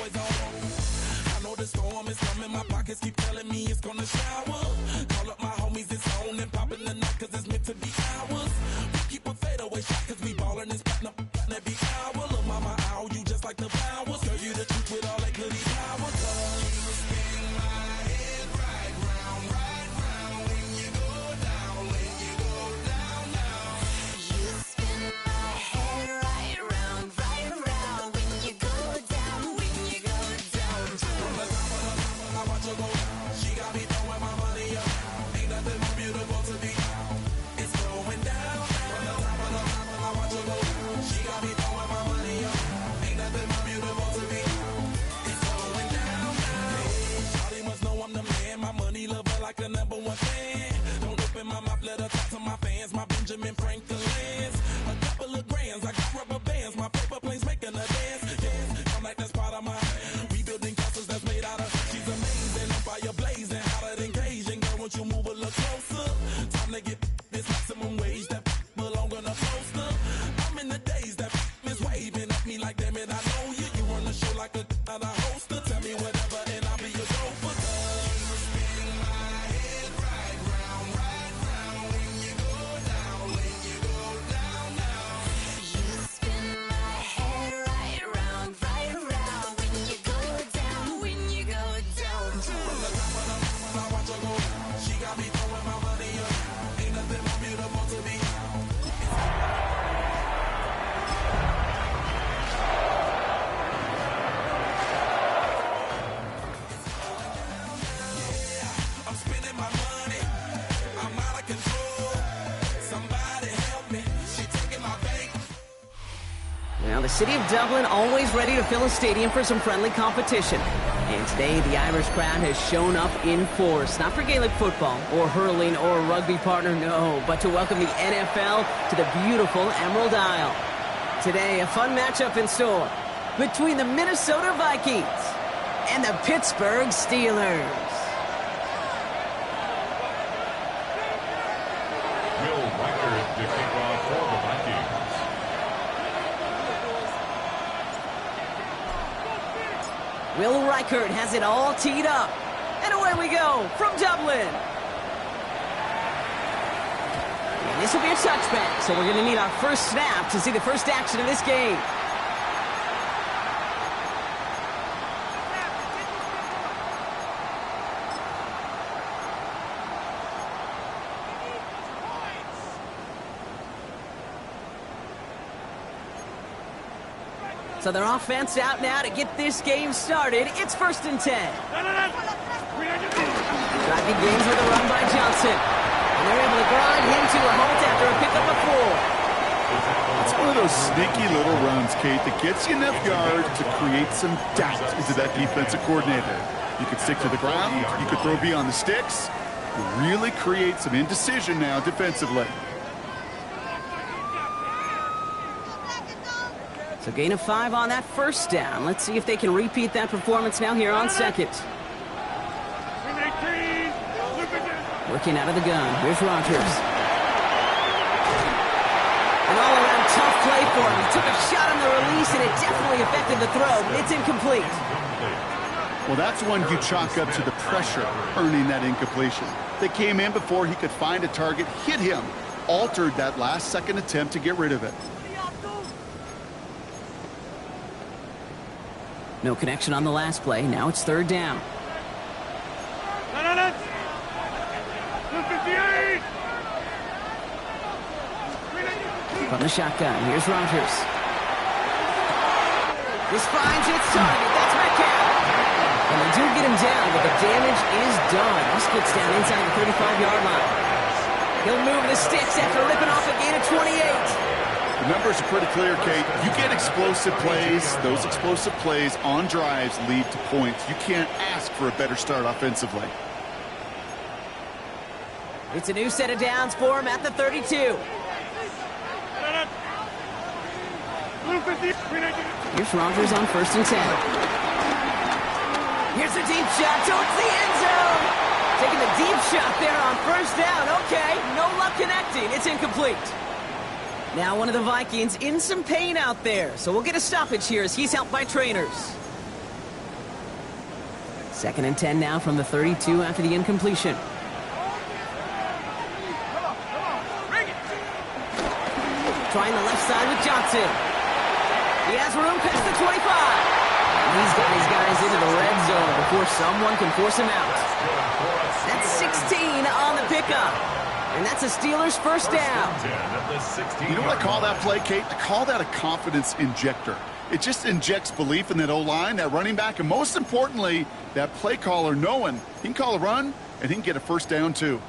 always on. I know the storm is coming, my pockets keep telling me it's gonna shower. Call up my homies, it's on and popping the night, cause it's meant to be ours. We keep a fadeaway shot, cause we ballin' and spotting up every hour. Look, mama, ow, you just like the flowers. Girl, you the truth with all that goody power. You spin my head right round when you go down, when you go down, down. You spin my head right round when you go down, when you go down. From the top of the top, I watch her go down. She got me throwing my money up. Ain't nothing more beautiful to me. It's going down. From the top of the top, I watch her go down. She got me throwing my money up. Ain't nothing more beautiful to me. It's going down. Hey, Shawty must know I'm the man. My money lover like a #1 fan. Don't open my mouth, let her talk to my fans. My Benjamin Franklin's. A couple of grands, I got rubber bands. My paper planes making a dance. Yes, I'm like that's part of my rebuilding castles that's made out of. She's amazing, I'm fire blazing, hotter than Cajun. Girl, won't you move a little closer? Time to get this maximum wage that belong on a poster. I'm in the days that is waving at me like, damn it, I know you. You run the show like a hoster. Tell me whatever and I'll be your gopher. You spin my head right round when you go down, when you go down, down. You spin my head right round when you go down, when you go down. From the top of the mountain, I watch her go down. She got me throwing my money up. Ain't nothing more beautiful to me. I'm spending my money. I'm out of control. Somebody help me. She taking my bank. Now, the city of Dublin always ready to fill a stadium for some friendly competition. And today, the Irish crowd has shown up in force. Not for Gaelic football, or hurling, or a rugby partner, no. But to welcome the NFL to the beautiful Emerald Isle. Today, a fun matchup in store between the Minnesota Vikings and the Pittsburgh Steelers. Will Reichert to kick off for the Vikings. Will Reichert has it all teed up. And away we go from Dublin. And this will be a touchback, so we're going to need our first snap to see the first action of this game. So their offense out now to get this game started. It's 1st and 10. Driving gains with a run by Johnson. And they're able to grind him to a halt after a pickup of 4. It's one of those sneaky little runs, Kate, that gets you enough yards to create some doubt into that defensive coordinator. You could stick to the ground, you could throw beyond the sticks, you really create some indecision now defensively. So gain of 5 on that first down. Let's see if they can repeat that performance now here on second. Working out of the gun. Here's Rodgers. An all-around tough play for him. He took a shot on the release, and it definitely affected the throw, but it's incomplete. Well, that's one you chalk up to the pressure earning that incompletion. They came in before he could find a target, hit him, altered that last-second attempt to get rid of it. No connection on the last play. Now it's 3rd down. From the shotgun, here's Rodgers. This finds its target. That's Metcalf. And they do get him down, but the damage is done. This gets down inside the 35-yard line. He'll move the sticks after ripping off a gain of 28. The numbers are pretty clear, Kate. You get explosive plays. Those explosive plays on drives lead to points. You can't ask for a better start offensively. It's a new set of downs for him at the 32. Here's Rodgers on 1st and 10. Here's a deep shot towards the end zone. Taking the deep shot there on 1st down. Okay, no luck connecting. It's incomplete. Now one of the Vikings in some pain out there. So we'll get a stoppage here as he's helped by trainers. Second and 10 now from the 32 after the incompletion. Trying the left side with Johnson. He has room past the 25. And he's got his guys into the red zone before someone can force him out. That's 16 on the pickup. And that's a Steelers first down. You know what I call that play, Kate? I call that a confidence injector. It just injects belief in that O-line, that running back, and most importantly, that play caller knowing he can call a run and he can get a first down too.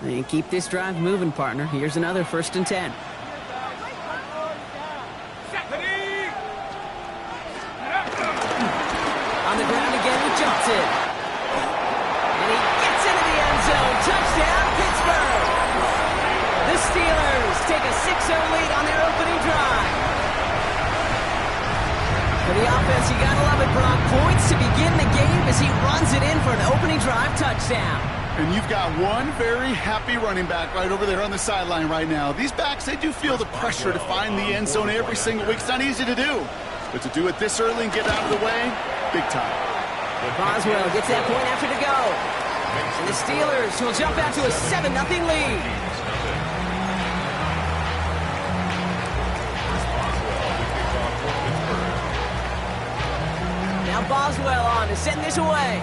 And keep this drive moving, partner. Here's another first and 10. On the ground again with Johnson. And he gets into the end zone. Touchdown, Pittsburgh. The Steelers take a 6-0 lead on their opening drive. For the offense, you gotta love it, Brock. Points to begin the game as he runs it in for an opening drive touchdown. And you've got one very happy running back right over there on the sideline right now. These backs, they do feel the pressure to find the end zone every single week. It's not easy to do. But to do it this early and get out of the way, big time. Boswell gets that point after to go. And the Steelers will jump out to a 7-0 lead. Now Boswell on to send this away.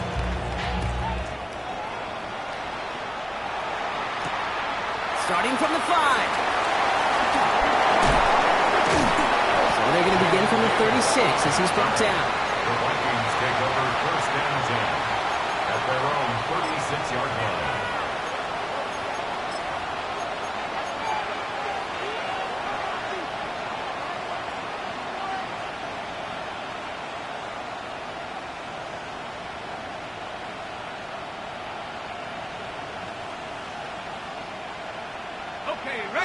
Starting from the 5. So they're going to begin from the 36 as he's brought down. The Vikings take over first and 10 at their own 36-yard line.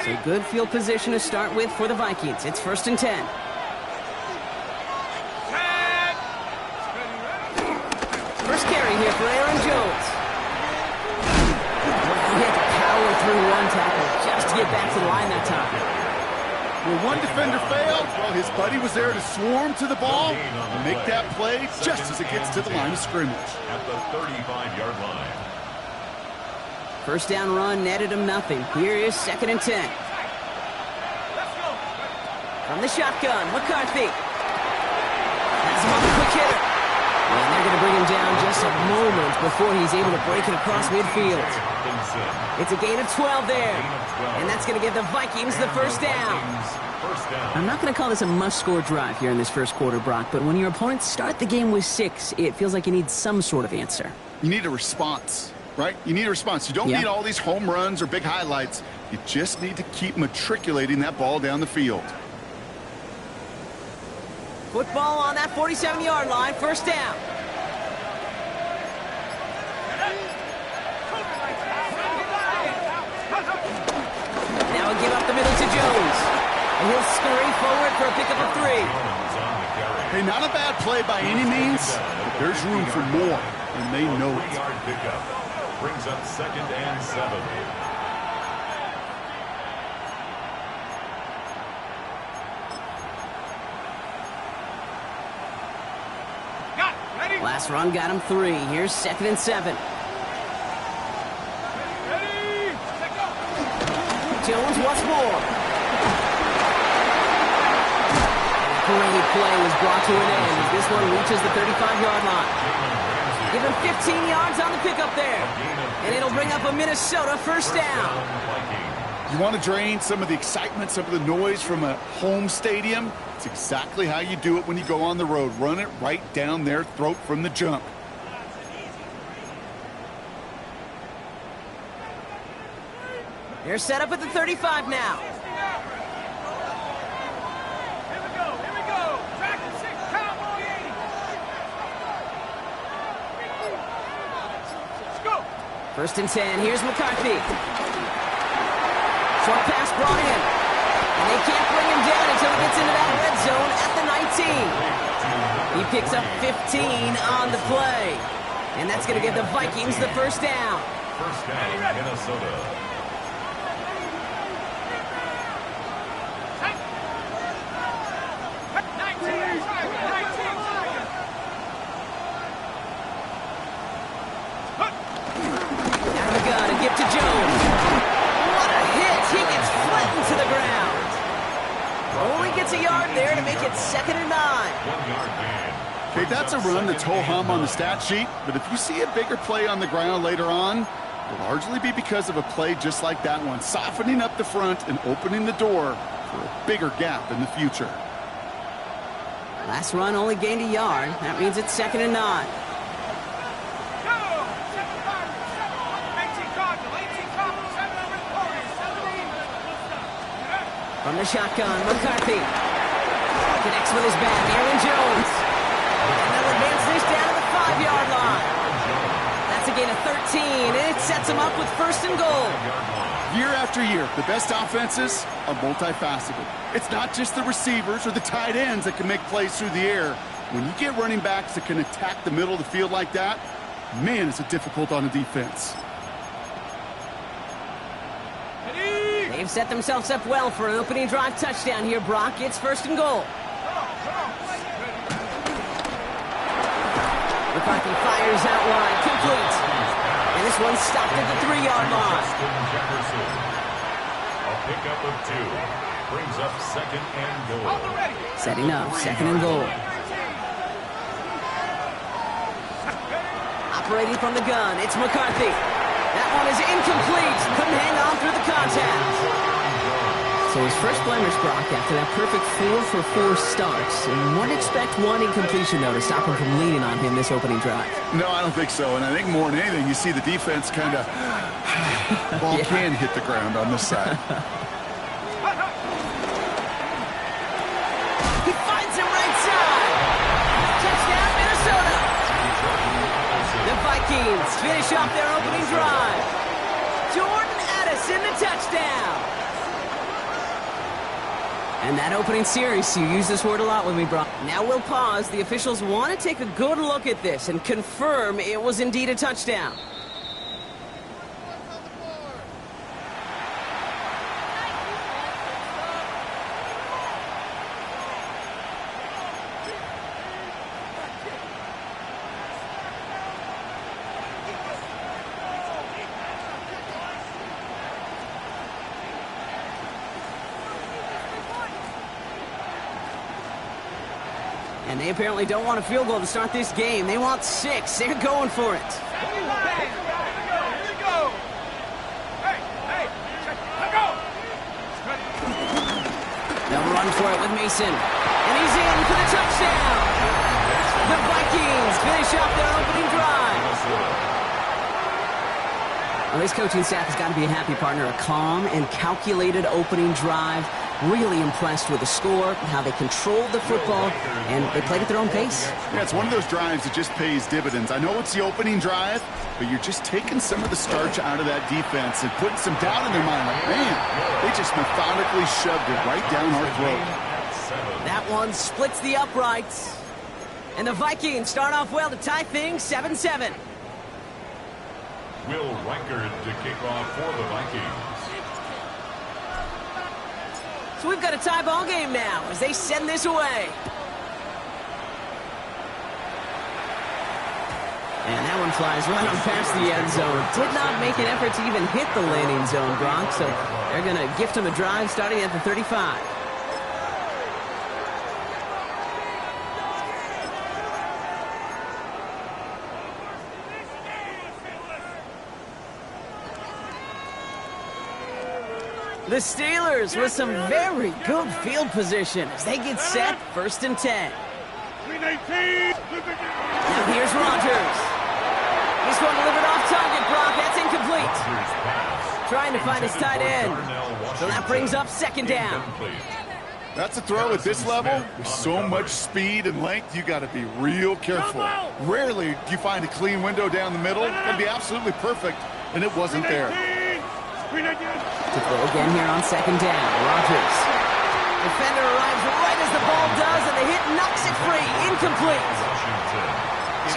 So good field position to start with for the Vikings. It's first and 10. First carry here for Aaron Jones. He had to power through one tackle just to get back to the line that time. When one defender failed, well, his buddy was there to swarm to the ball and make that play just as it gets to the line of scrimmage. At the 35-yard line. First down run netted him nothing. Here is second and 10. From the shotgun, McCarthy. That's him on the quick hitter. And they're going to bring him down just a moment before he's able to break it across midfield. It's a gain of 12 there. And that's going to give the Vikings the first down. I'm not going to call this a must-score drive here in this first quarter, Brock, but when your opponents start the game with 6, it feels like you need some sort of answer. You need a response, right? You need a response. You don't need all these home runs or big highlights. You just need to keep matriculating that ball down the field. Football on that 47-yard line, first down. Now he'll give up the middle to Jones. And he'll scurry forward for a pickup of 3. Hey, not a bad play by any means, but there's room for more, and they know it. Pickup brings up second and 7. Last run got him 3. Here's second and 7. Jones once more. Great play was brought to an end as this one reaches the 35-yard line. Give him 15 yards on the pickup there. And it'll bring up a Minnesota first down. You want to drain some of the excitement, some of the noise from a home stadium? It's exactly how you do it when you go on the road. Run it right down their throat from the jump. They're set up at the 35 now. First and 10. Here's McCarthy. Short pass brought in. And they can't bring him down until he gets into that red zone at the 19. He picks up 15 on the play. And that's going to give the Vikings the first down. First down, Minnesota. To Jones. What a hit. He gets flattened to the ground. Only gets a yard there to make it 2nd and 9. 1 yard gain. Okay, that's a run that's ho-hum on the stat sheet, but if you see a bigger play on the ground later on, it'll largely be because of a play just like that one, softening up the front and opening the door for a bigger gap in the future. Last run only gained a yard. That means it's 2nd and 9. From the shotgun, McCarthy connects with his back. Aaron Jones. And they'll advance this down to the 5-yard line. That's a gain of 13, and it sets them up with 1st and goal. Year after year, the best offenses are multifaceted. It's not just the receivers or the tight ends that can make plays through the air. When you get running backs that can attack the middle of the field like that, man, is it difficult on a defense. They've set themselves up well for an opening drive touchdown here, Brock. It's 1st and goal. McCarthy fires out wide, complete. And this one's stopped at the 3-yard line. A pickup of 2. Brings up 2nd and goal. Setting up, 2nd and goal. Operating from the gun, it's McCarthy. That one is incomplete. Couldn't hang on through the contact. So his first blemish, Brock, after that perfect 4 for 4 starts. And wouldn't expect one incompletion, though, to stop him from leaning on him this opening drive. No, I don't think so. And I think more than anything, you see the defense kind of ball can hit the ground on this side. He finds him right side. Touchdown, Minnesota. The Vikings finish off their opening drive. Jordan Addison, the touchdown. And that opening series, you use this word a lot with me, Brock. Now we'll pause. The officials want to take a good look at this and confirm it was indeed a touchdown. And they apparently don't want a field goal to start this game. They want 6. They're going for it. They'll run for it with Mason. And he's in for the touchdown. The Vikings finish off their opening drive. Well, this coaching staff has got to be a happy partner. A calm and calculated opening drive. Really impressed with the score, how they controlled the football, and they played at their own pace. Yeah, it's one of those drives that just pays dividends. I know it's the opening drive, but you're just taking some of the starch out of that defense and putting some doubt in their mind. Like, man, they just methodically shoved it right down our throat. That one splits the uprights. And the Vikings start off well to tie things 7-7. Will Reichard to kick off for the Vikings. So we've got a tie ball game now as they send this away. And that one flies right on past the end zone. Did not make an effort to even hit the landing zone, Gronk. So they're going to gift him a drive starting at the 35. The Steelers with some very good field position as they get set, 1st and 10. Now here's Rodgers. This one delivered off target, Brock. That's incomplete. Trying to find his tight end. So that brings up 2nd down. That's a throw at this level. With so much speed and length, you got to be real careful. Rarely do you find a clean window down the middle. It'd be absolutely perfect, and it wasn't there. To throw again here on 2nd down. Rodgers. Defender arrives right as the ball does, and the hit knocks it free. Incomplete.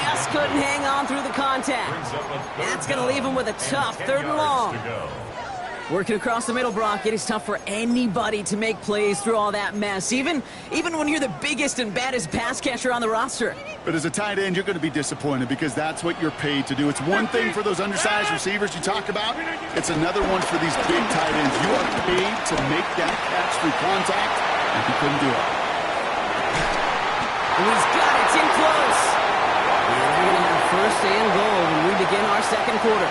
Just just couldn't hang on through the contact. That's going to leave him with a tough 3rd and long. Working across the middle, Brock, it is tough for anybody to make plays through all that mess, even when you're the biggest and baddest pass catcher on the roster. But as a tight end, you're going to be disappointed because that's what you're paid to do. It's one thing for those undersized receivers you talk about. It's another one for these big tight ends. You are paid to make that catch through contact, and he couldn't do it. And he's got it. It's in close. And we're going to have 1st and goal when we begin our 2nd quarter.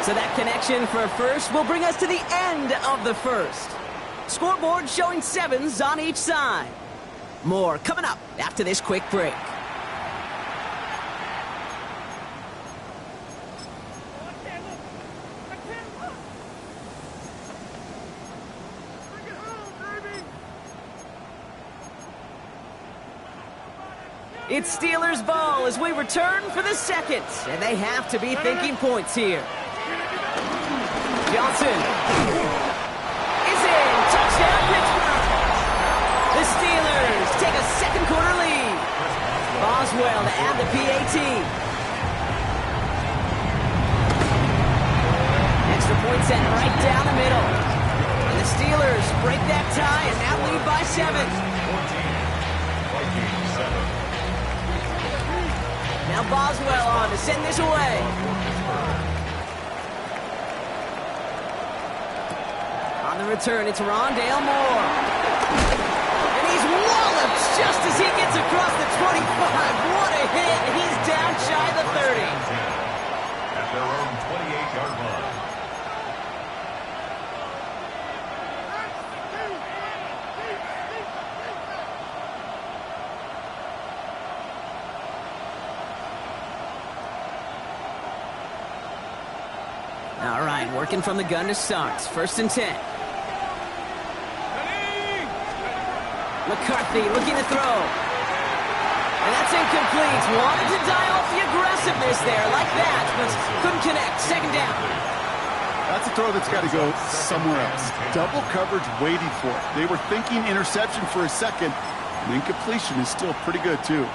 So that connection for a first will bring us to the end of the 1st. Scoreboard showing 7s on each side. More coming up after this quick break. It's Steelers ball as we return for the 2nd, and they have to be thinking points here. Johnson is in. Touchdown, Pittsburgh. The Steelers take a 2nd quarter lead. Boswell to add the PAT. Extra point sent right down the middle. And the Steelers break that tie and now lead by 7. Now Boswell on to send this away. On the return, it's Rondale Moore. And he's walloped just as he gets across the 25. What a hit. He's down shy of the 30. At their own 28-yard line. All right, working from the gun to start. 1st and 10. McCarthy looking to throw. And that's incomplete. Wanted to dial up the aggressiveness there like that, but couldn't connect. 2nd down. That's a throw that's got to go somewhere else. Double coverage waiting for it. They were thinking interception for a second. And incompletion is still pretty good, too.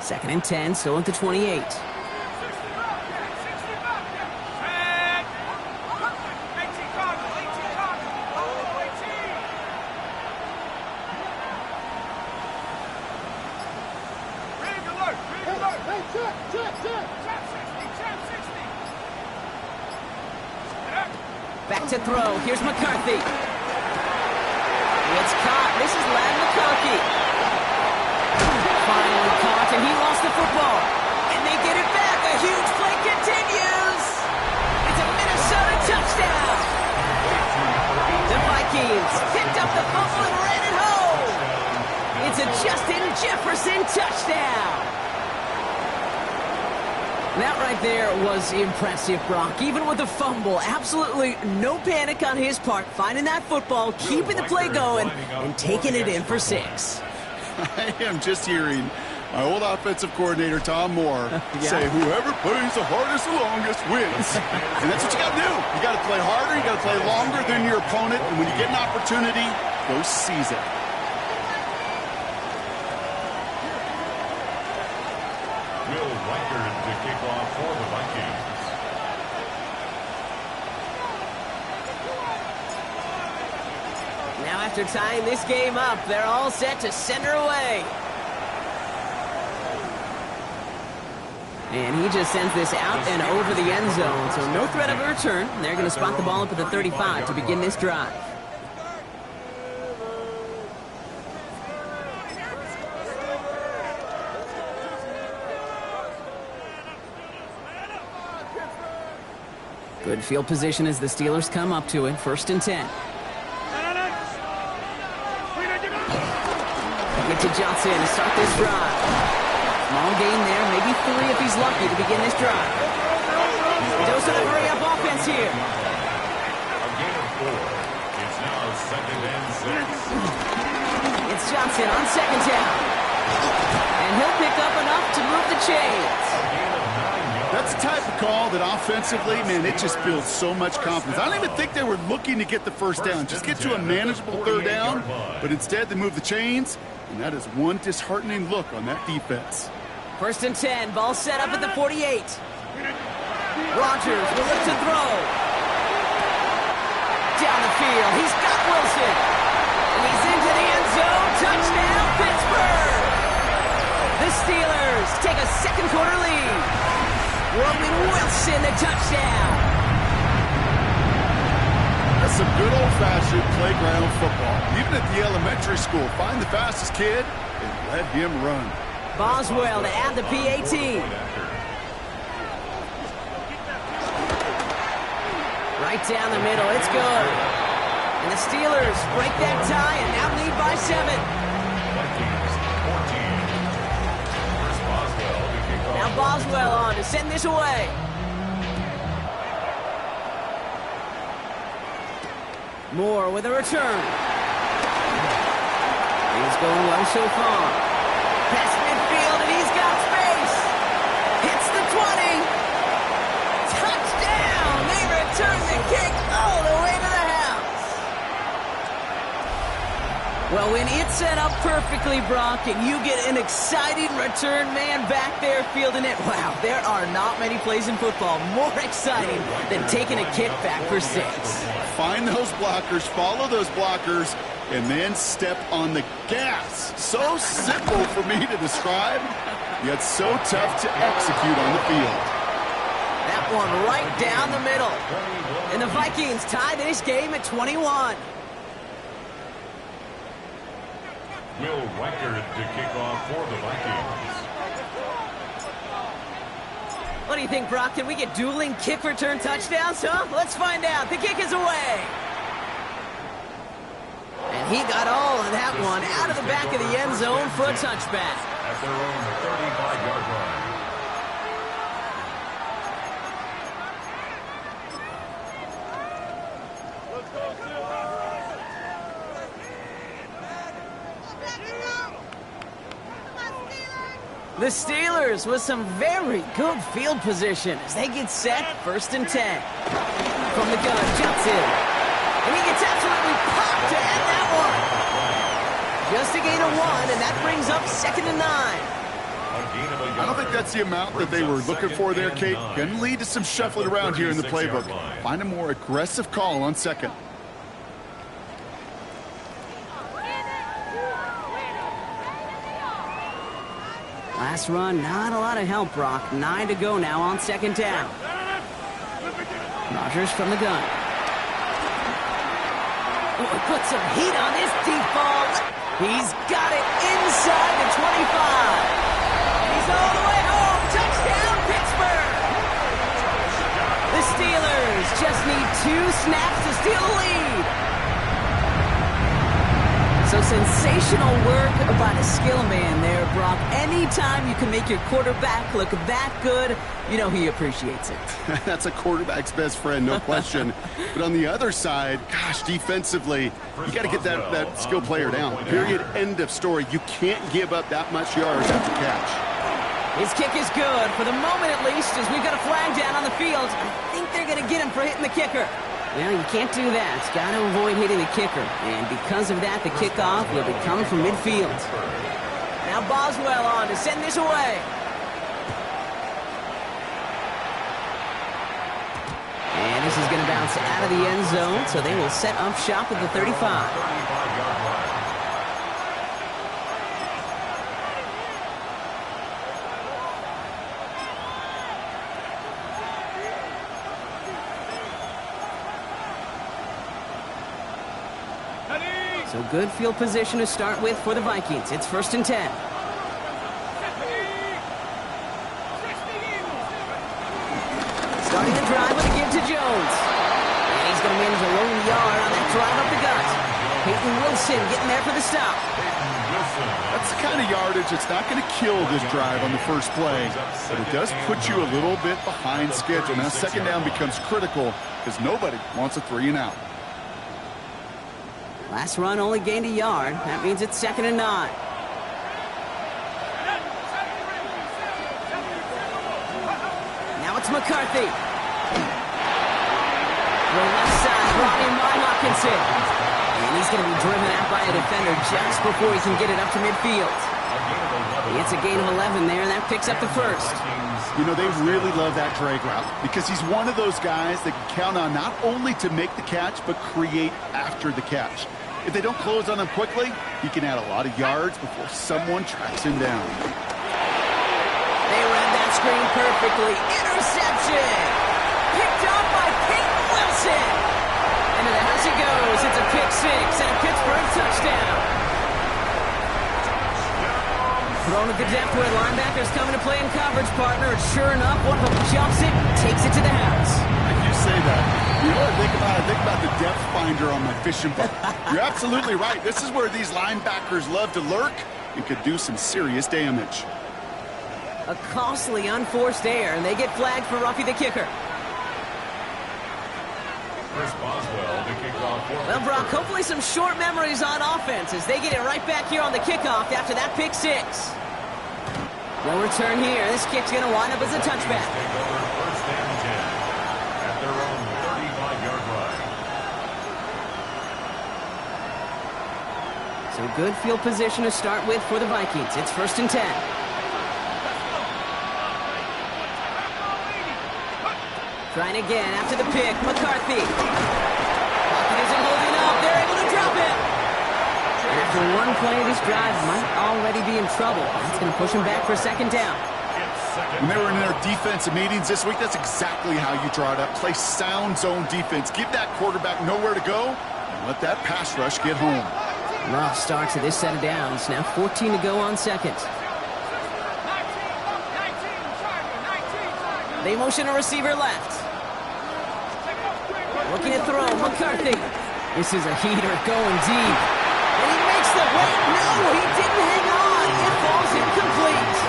Second and 10, still at the 28. Back to throw. Here's McCarthy. It's caught. This is Ladd McConkey. Finally caught, and he lost the football. And they get it back. A huge play continues. It's a Minnesota touchdown. The Vikings picked up the fumble and ran it home. It's a Justin Jefferson touchdown. That right there was impressive, Brock. Even with the fumble, absolutely no panic on his part. Finding that football, keeping the play going, and taking it in for 6. I am just hearing my old offensive coordinator, Tom Moore, say, whoever plays the hardest and longest wins. And that's what you got to do. You got to play harder. You got to play longer than your opponent. And when you get an opportunity, go seize it. Will Reichard to kick off for the Vikings. Now after tying this game up, they're all set to send her away. And he just sends this out and over the end zone, so no threat of a return. They're going to spot the ball up at the 35 to begin this drive. Good field position as the Steelers come up to it. 1st and 10. Get to Johnson to start this drive. Small gain there, maybe 3 if he's lucky to begin this drive. Dose of the hurry-up offense here. A gain of 4. It's now 2nd and 6. It's Johnson on 2nd down. And he'll pick up enough to move the chains. A gain of 9 yards. That's the type of call that offensively, man, it just builds so much confidence. I don't even think they were looking to get the first down, just get to a manageable third down, but instead they move the chains, and that is one disheartening look on that defense. 1st and 10, ball set up at the 48. Rodgers will look to throw. Down the field, he's got Wilson. And he's into the end zone. Touchdown, Pittsburgh! The Steelers take a second quarter lead. Roman Wilson, the touchdown. That's some good old-fashioned playground football. Even at the elementary school, find the fastest kid and let him run. Boswell to add the PAT. Right down the middle, it's good. And the Steelers break that tie and now lead by 7. Now Boswell on to send this away. Moore with a return. He's going well so far. Past midfield, and he's got space. Hits the 20. Touchdown! They return the kick all the way to the house. Well, when it's set up perfectly, Brock, and you get an exciting return man back there fielding it, wow, there are not many plays in football more exciting than taking a kick back for 6. Find those blockers, follow those blockers, and then step on the gas. So simple for me to describe, yet so tough to execute on the field. That one right down the middle. And the Vikings tie this game at 21. Will Reichard to kick off for the Vikings. What do you think, Brock? Can we get dueling kick return touchdowns, huh? Let's find out. The kick is away. And he got all of that one out of the back of the end zone for a touchback. At their own 35-yard line. The Steelers with some very good field position as they get set, 1st and 10. From the gun, jumps in. And he gets absolutely popped to end that one. Just a gain of 1, and that brings up 2nd and 9. I don't think that's the amount that they were looking for there, Kate. Going to lead to some shuffling around here in the playbook. Find a more aggressive call on 2nd. Last run, not a lot of help, Brock. 9 to go now on 2nd down. Rodgers from the gun. Oh, he put some heat on this deep ball. He's got it inside the 25. And he's all the way home. Touchdown, Pittsburgh. The Steelers just need 2 snaps to steal the lead. So sensational work by the skill man there, Brock. Anytime you can make your quarterback look that good, you know he appreciates it. That's a quarterback's best friend, no question. But on the other side, gosh, defensively, you got to get that skill player down. Period, end of story. You can't give up that much yards after catch. His kick is good, for the moment at least, as we've got a flag down on the field. I think they're going to get him for hitting the kicker. Well, you can't do that. It's got to avoid hitting the kicker. And because of that, the kickoff will be coming from midfield. Now Boswell on to send this away. And this is going to bounce out of the end zone, so they will set up shop at the 35. So good field position to start with for the Vikings. It's 1st and 10. Starting the drive with a give to Jones. And he's going to manage a lone yard on that drive up the gut. Peyton Wilson getting there for the stop. That's the kind of yardage that's not going to kill this drive on the first play, but it does put you a little bit behind schedule. Now 2nd down becomes critical because nobody wants a 3 and out. Last run only gained a yard. That means it's 2nd and 9. Now a It's McCarthy. The left side, Ronnie Hawkinson. And he's going to be driven out by a defender just before he can get it up to midfield. It's a gain of 11 there, and that picks up the first. You know, they really love that drag route because he's one of those guys that can count on not only to make the catch, but create after the catch. If they don't close on him quickly, he can add a lot of yards before someone tracks him down. They read that screen perfectly. Interception! Picked off by Peyton Wilson! And to the house he goes. It's a pick six and a Pittsburgh touchdown. Thrown at the depth where linebackers coming to play in coverage, partner. And sure enough, one of them jumps it, takes it to the house. You say that. You know what I think about? I think about the depth finder on my fishing boat. You're absolutely right. This is where these linebackers love to lurk and could do some serious damage. A costly unforced error, and they get flagged for Ruffy the kicker. Chris Boswell, the kickoff. Well, Brock, hopefully some short memories on offense as they get it right back here on the kickoff after that pick six. No return here. This kick's going to wind up as a touchback. Take over first and 10 at their own 35-yard line. So good field position to start with for the Vikings. It's first and 10. Trying again after the pick. McCarthy. Pocket isn't holding up. They're able to drop it. And after one play, this drive might already be in trouble. That's going to push him back for a second down. When they were in their defensive meetings this week, that's exactly how you draw it up. Play sound zone defense. Give that quarterback nowhere to go and let that pass rush get home. Rough start to this set of downs. Now 14 to go on seconds. They motion a receiver left. Looking to throw. McCarthy. This is a heater going deep. And he makes the wait. No, he didn't hang on. It falls incomplete.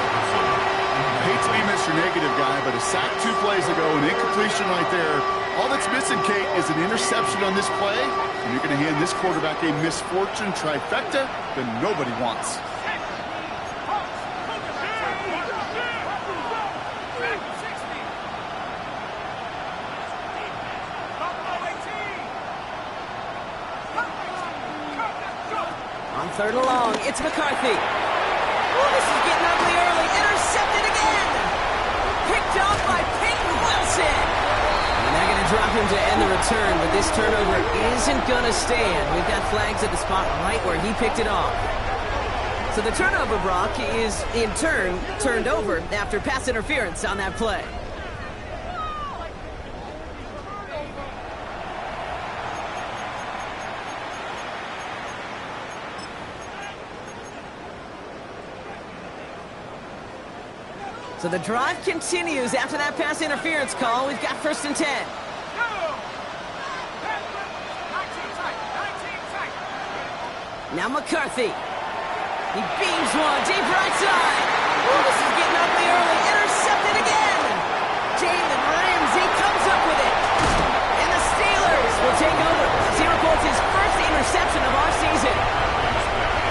Hate to be Mr. Negative guy, but a sack 2 plays ago, an incompletion right there. All that's missing, Kate, is an interception on this play. And you're going to hand this quarterback a misfortune trifecta that nobody wants. On third and long, it's McCarthy. Oh, this is getting ugly early. Intercepted again. Picked off by Peyton Wilson. And they're going to drop him to end the return, but this turnover isn't going to stand. We've got flags at the spot right where he picked it off. So the turnover, Brock, is in turn turned over after pass interference on that play. So the drive continues after that pass interference call. We've got first and 10. Now McCarthy. He beams one, deep right side. Oh, this is getting ugly early. Intercepted again. Jalen Ramsey comes up with it. And the Steelers will take over. He reports his first interception of our season.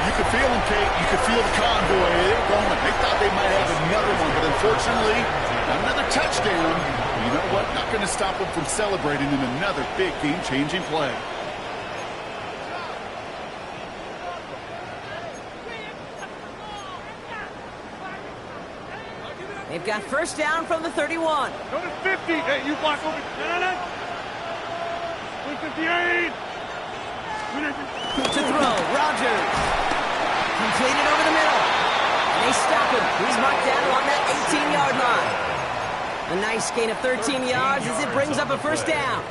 You could feel them, Kate. You could feel the convoy. They were going. They thought they might have another one, but unfortunately, another touchdown. You know what? Not going to stop them from celebrating in another big game-changing play. They've got first down from the 31. Go to 50. Hey, you block over. 58. To throw, Rodgers. Completed over the middle. And they stop him. He's marked down along that 18-yard line. A nice gain of 13 yards as it brings up a first down.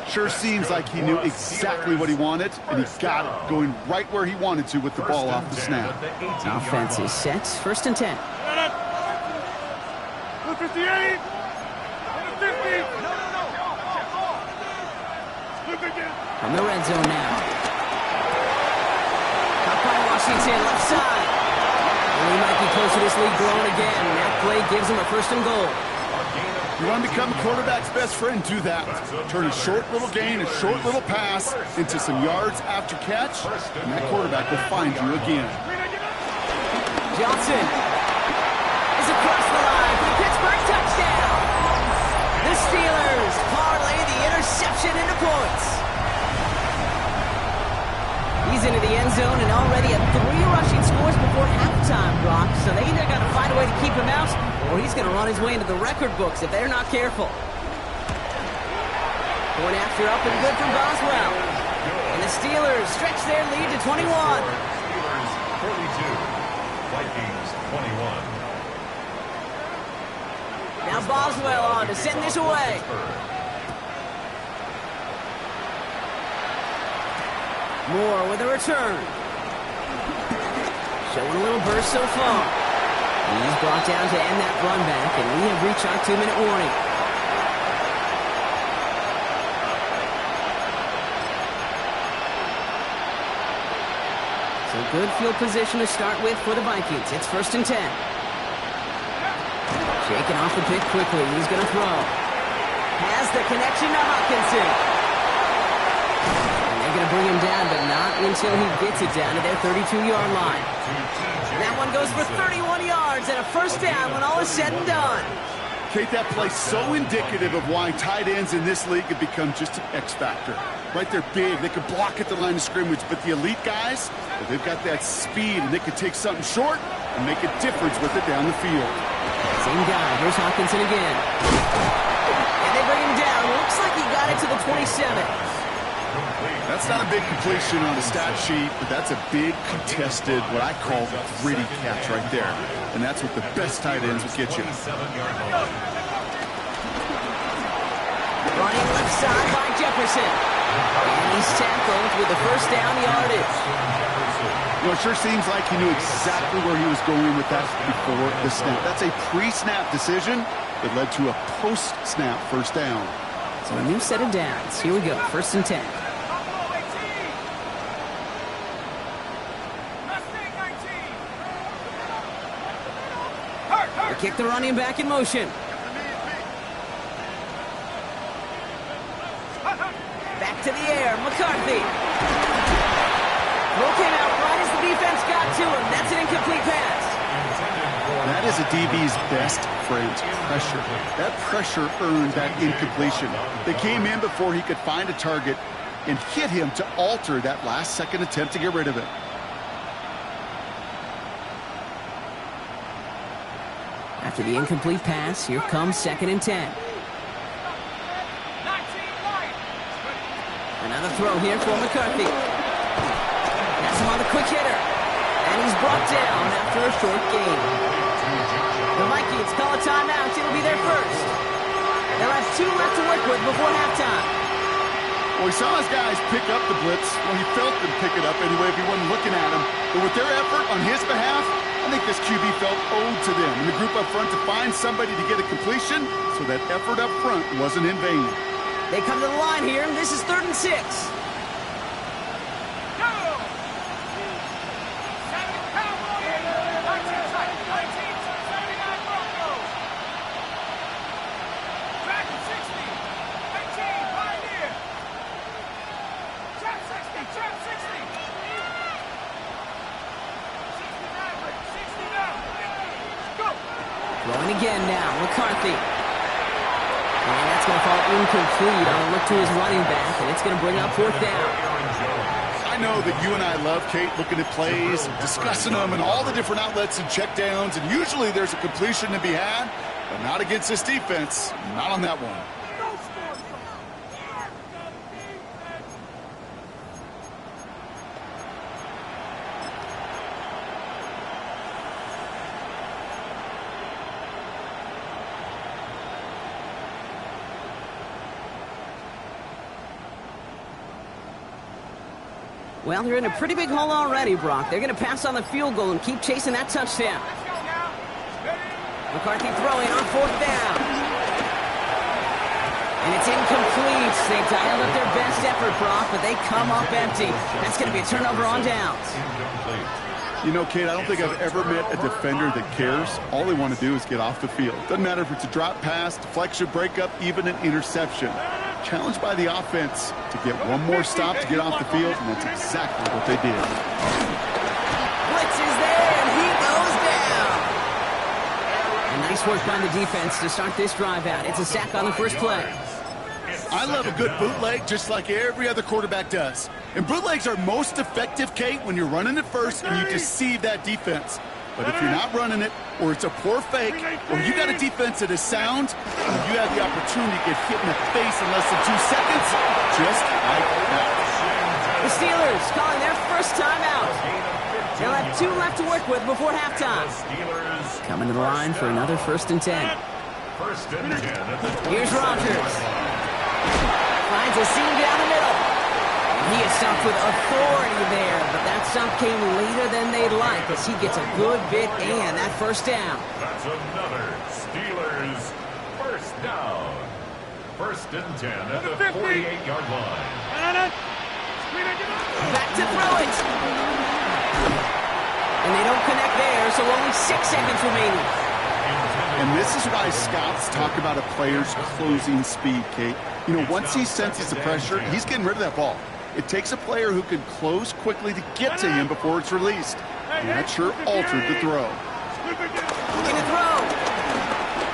Sure seems like he knew exactly what he wanted, and he got it, going right where he wanted to with the ball off the snap. Offense is set. First and 10. 58. 50. From the red zone now. Caught by Washington, left side. And he might be close to this lead growing again. That play gives him a first and goal. You want to become a quarterback's best friend, do that. Turn a short little gain, a short little pass into some yards after catch, and that quarterback will find you again. Johnson is across the line for the Pittsburgh touchdown. connection into points. He's into the end zone and already at 3 rushing scores before halftime, Brock. So they either got to find a way to keep him out, or he's going to run his way into the record books if they're not careful. Point after up and good from Boswell. And the Steelers stretch their lead to 21. Steelers 42, Vikings 21. Now Boswell on to send this away. Moore with a return. Showing a little burst so far. He's brought down to end that run back, and we have reached our 2-minute warning. So good field position to start with for the Vikings. It's 1st and 10. Shaking off the pick quickly. He's going to throw. Has the connection to Hawkinson. And they're going to bring him down, but not until he gets it down to their 32-yard line. That one goes for 31 yards and a first down when all is said and done. Kate, that play's so indicative of why tight ends in this league have become just an X factor. Right, they're big, they can block at the line of scrimmage, but the elite guys, well, they've got that speed and they can take something short and make a difference with it down the field. Same guy, here's Hawkinson again. And they bring him down, looks like he got it to the 27. That's not a big completion on the stat sheet, but that's a big contested, what I call gritty catch right there. And that's what the best tight ends will get you. Running left side by Jefferson. And he's tackled with the first down yardage. You know, it sure seems like he knew exactly where he was going with that before the snap. That's a pre-snap decision that led to a post-snap first down. So a new set of downs. Here we go, 1st and 10. They kick the running back in motion. Back to the air, McCarthy. Throw came out right as the defense got to him. That's an incomplete pass. That is a DB's best friend, pressure. That pressure earned that incompletion. They came in before he could find a target and hit him to alter that last-second attempt to get rid of it. After the incomplete pass, here comes 2nd and 10. Another throw here for McCarthy. That's him on the quick hitter. And he's brought down after a short gain. The Vikings call a timeout. It'll be their first. They'll have 2 left to work with before halftime. Well, he saw his guys pick up the blitz. Well, he felt them pick it up anyway if he wasn't looking at him. But with their effort on his behalf, I think this QB felt owed to them and the group up front to find somebody to get a completion, so that effort up front wasn't in vain. They come to the line here, and this is 3rd and 6. Throwing again now, McCarthy. And that's going to fall incomplete on a look to his running back, and it's going to bring up 4th down. I know that you and I love, Kate, looking at plays, discussing them, and all the different outlets and checkdowns, and usually there's a completion to be had, but not against this defense, not on that one. Well, they're in a pretty big hole already, Brock. They're going to pass on the field goal and keep chasing that touchdown. McCarthy throwing on 4th down. And it's incomplete. They dialed up their best effort, Brock, but they come up empty. That's going to be a turnover on downs. You know, Kate, I don't think I've ever met a defender that cares. All they want to do is get off the field. Doesn't matter if it's a drop pass, deflection, breakup, even an interception. Challenged by the offense to get one more stop to get off the field, and that's exactly what they did. Blitz is there, and he goes down. And nice work by the defense to start this drive out. It's a sack on the first play. I love a good bootleg just like every other quarterback does. And bootlegs are most effective, Kate, when you're running it first and you deceive that defense. But if you're not running it, or it's a poor fake, or you got a defense that is sound, and you have the opportunity to get hit in the face in less than 2 seconds, just like that. The Steelers calling their first timeout. They'll have 2 left to work with before halftime. Coming to the line for another 1st and 10. First and 10 at the 27. Here's Rodgers. Finds a seam down the middle. He is stumped with authority there, but that stump came later than they'd like as he gets a good bit and that first down. That's another Steelers first down. First and 10 at the 48-yard line. Back to throw it. And they don't connect there, so only 6 seconds remaining. And this is why scouts talk about a player's closing speed, Kate. You know, once he senses the pressure, he's getting rid of that ball. It takes a player who can close quickly to get to him before it's released. And that sure altered the throw. In the throw.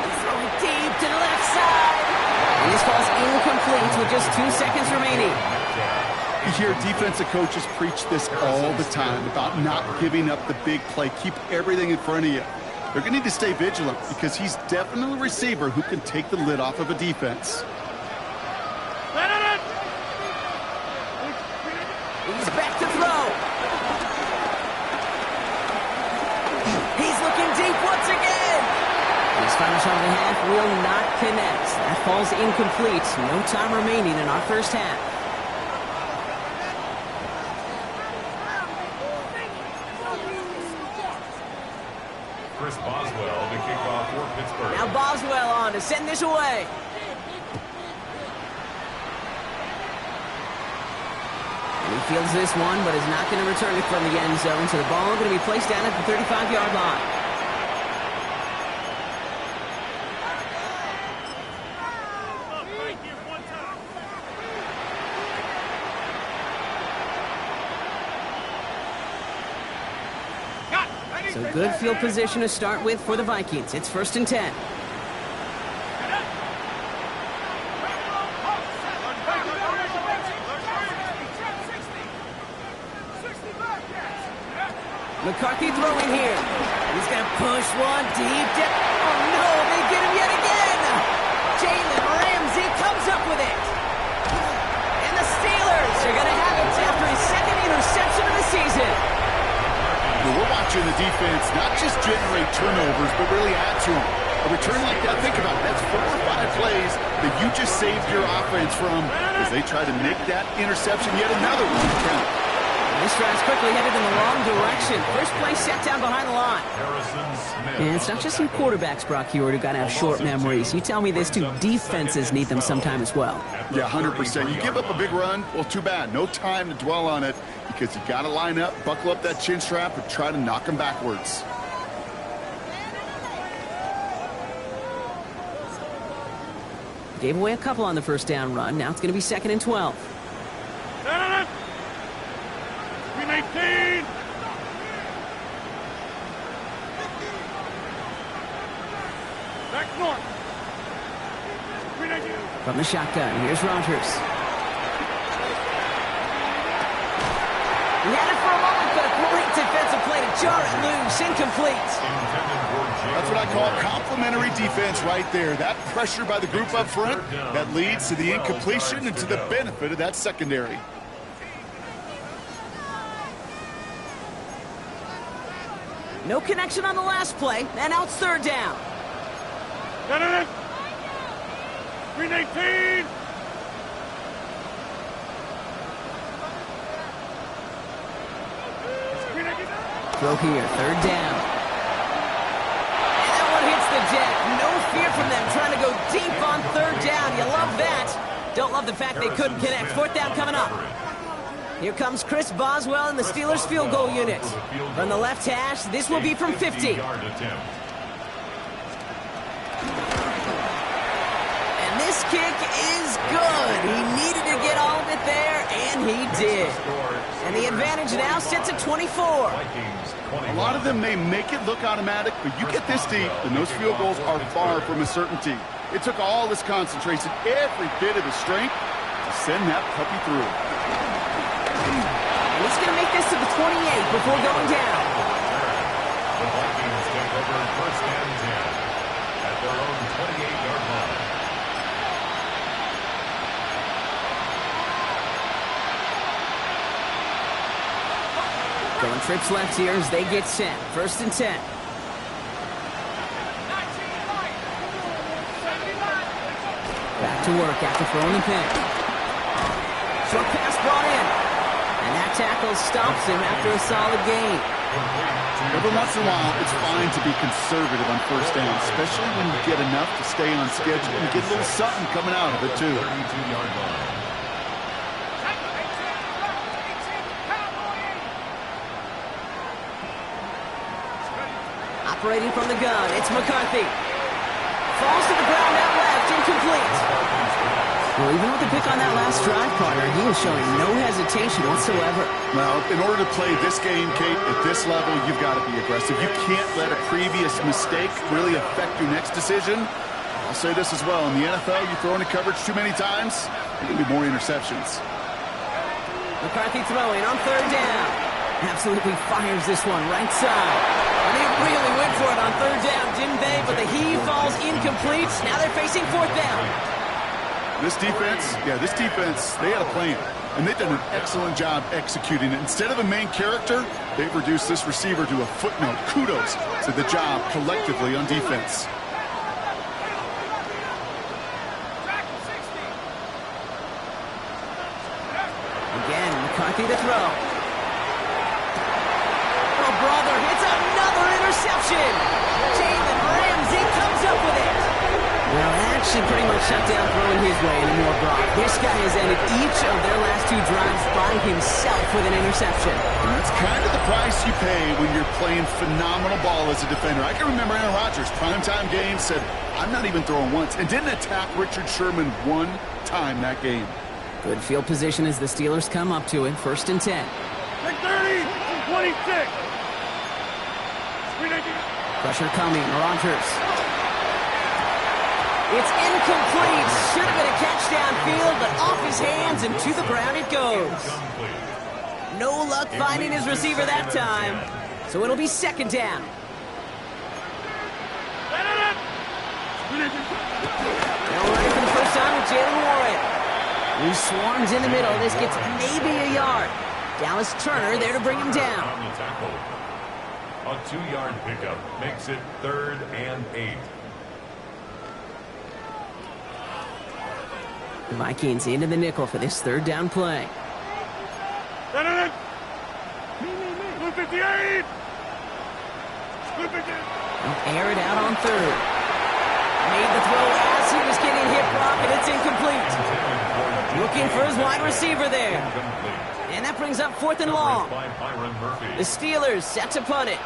He's throwing deep to the left side. And this falls incomplete with just 2 seconds remaining. You hear defensive coaches preach this all the time about not giving up the big play. Keep everything in front of you. They're going to need to stay vigilant because he's definitely a receiver who can take the lid off of a defense. He's back to throw. He's looking deep once again. His final shot of the half will not connect. That falls incomplete. No time remaining in our first half. Chris Boswell to kick off for Pittsburgh. Now Boswell on to send this away. And he fields this one, but is not going to return it from the end zone, so the ball going to be placed down at the 35-yard line. So good field position to start with for the Vikings. It's 1st and 10. McCarthy throwing here. He's going to push one deep down. Oh, no, they get him yet again. Jalen Ramsey comes up with it. And the Steelers are going to have it after his 2nd interception of the season. We're watching the defense not just generate turnovers, but really add to them. A return like that, think about it, that's 4 or 5 plays that you just saved your offense from as they try to make that interception yet another one count. This drive's quickly headed in the wrong direction. First play set down behind the line. And it's not just some quarterbacks, Brock Heward, who got to have short memories. You tell me this too, defenses need them sometime as well. Yeah, 100%. You give up a big run, well, too bad. No time to dwell on it because you got to line up, buckle up that chin strap, and try to knock them backwards. Gave away a couple on the first down run. Now it's going to be 2nd and 12. 18. Back north. From the shotgun, here's Rodgers. He had it for a moment, but a great defensive play to jar it loose. Incomplete. That's what I call complimentary defense right there. That pressure by the group up front, that leads to the incompletion and to the benefit of that secondary. No connection on the last play, and now it's 3rd down. 318. Throw here, 3rd down. And that one hits the deck. No fear from them trying to go deep on 3rd down. You love that. Don't love the fact they couldn't connect. 4th down coming up. Here comes Chris Boswell and the Steelers field goal unit. From the left hash, this will be from 50. And this kick is good. He needed to get all of it there, and he did. And the advantage now sits at 24. A lot of them may make it look automatic, but you get this deep, and those field goals are far from a certainty. It took all his concentration, every bit of his strength, to send that puppy through. He's going to make this to the 28 before going down. The Vikings take over first and 10 at their own 28-yard line. Going trips left here as they get set. First and 10. Back to work after throwing the pick. Short pass brought in. And that tackle stops him after a solid gain. Every once in a while, it's fine to be conservative on first down, especially when you get enough to stay on schedule and get a little something coming out of it, too. 32-yard line. Operating from the gun, it's McCarthy. Falls to the ground out left, incomplete. Well, even with the pick on that last drive, partner, he was showing no hesitation whatsoever. Well, in order to play this game, Kate, at this level, you've got to be aggressive. You can't let a previous mistake really affect your next decision. I'll say this as well. In the NFL, you throw into coverage too many times, there can be more interceptions. McCarthy throwing on third down. Absolutely fires this one right side. And they really went for it on third down, didn't they? But the heave falls incomplete. Now they're facing fourth down. This defense, they had a plan. And they've done an excellent job executing it. Instead of a main character, they've reduced this receiver to a footnote. Kudos to the job collectively on defense. Again, McCarthy to throw. Oh, brother, it's another interception. Jalen Ramsey comes up with it. Well, that should pretty much shut down throwing his way anymore, Brock. This guy has ended each of their last two drives by himself with an interception. And that's kind of the price you pay when you're playing phenomenal ball as a defender. I can remember Aaron Rodgers, primetime game, said, I'm not even throwing once, and didn't attack Richard Sherman one time that game. Good field position as the Steelers come up to it. First and 10. Take 30, 26. Pressure coming. Rodgers. It's incomplete. Should have been a catch downfield, but off his hands and to the ground it goes. No luck finding his receiver that time. So it'll be second down. Now running for the first time with Jalen Warren. He swarms in the middle. This gets maybe a yard. Dallas Turner there to bring him down. On the tackle. A 2-yard pickup makes it 3rd and 8. The Vikings into the nickel for this third down play. Blue 58. Blue 58. They'll air it out on third. Made the throw as he was getting hit, Brock, and it's incomplete. Looking for his wide receiver there. And that brings up fourth and long. The Steelers set to punt it.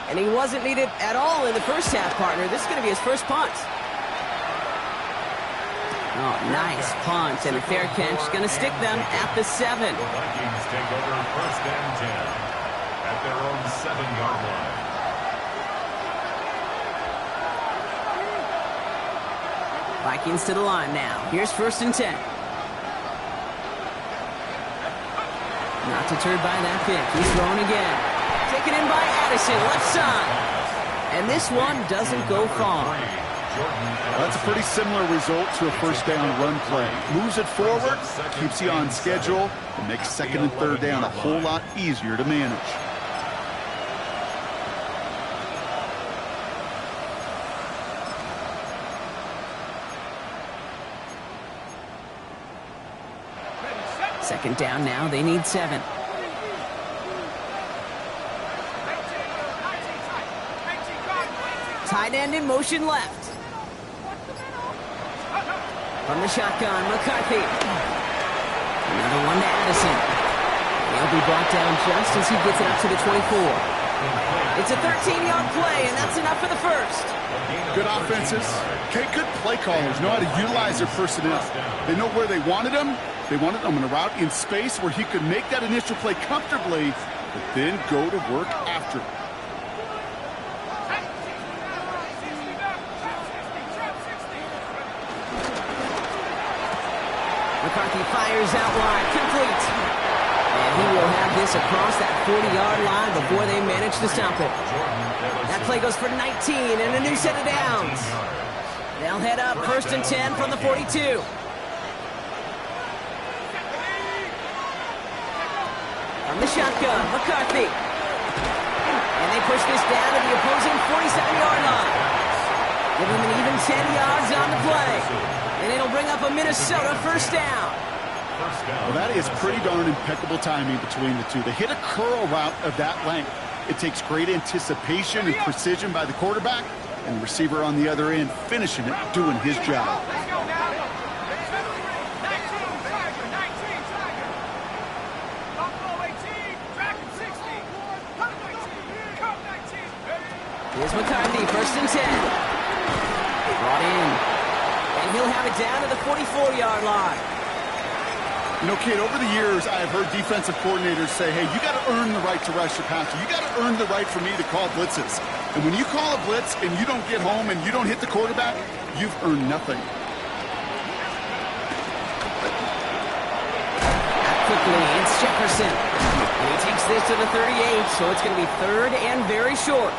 And he wasn't needed at all in the first half, partner. This is going to be his first punt. Oh, nice punt and a fair catch. Going to stick them at the 7. The Vikings take over first and 10 at their own 7-yard line. Vikings to the line now. Here's first and 10. Not deterred by that pick. He's throwing again. Taken in by Addison, left side. And this one doesn't go far. That's a pretty similar result to a first down run play. Moves it forward, keeps you on schedule, and makes second and third down a whole lot easier to manage. Second down now, they need 7. Tight end in motion left. From the shotgun, McCarthy. Another one to Addison. He'll be brought down just as he gets it up to the 24. It's a 13-yard play, and that's enough for the first. Good offenses. Okay, good play callers know how to utilize their personnel. They know where they wanted them. They wanted them in a route in space where he could make that initial play comfortably, but then go to work after. McCarthy fires out wide, complete. And he will have this across that 40-yard line before they manage to stop it. That play goes for 19 and a new set of downs. They'll head up 1st and 10 from the 42. From the shotgun, McCarthy. And they push this down to the opposing 47-yard line. Give them an even 10 yards on the play. And it'll bring up a Minnesota first down. Well, that is pretty darn impeccable timing between the two. They hit a curl route of that length. It takes great anticipation and precision by the quarterback, and the receiver on the other end finishing it, doing his job. Here's McCarthy, 1st and 10. Brought in. And he'll have it down to the 44-yard line. You know, kid, over the years, I have heard defensive coordinators say, hey, you got to earn the right to rush your passer. You got to earn the right for me to call blitzes. And when you call a blitz and you don't get home and you don't hit the quarterback, you've earned nothing. Quickly, it's Jefferson. And he takes this to the 38, so it's going to be 3rd and very short.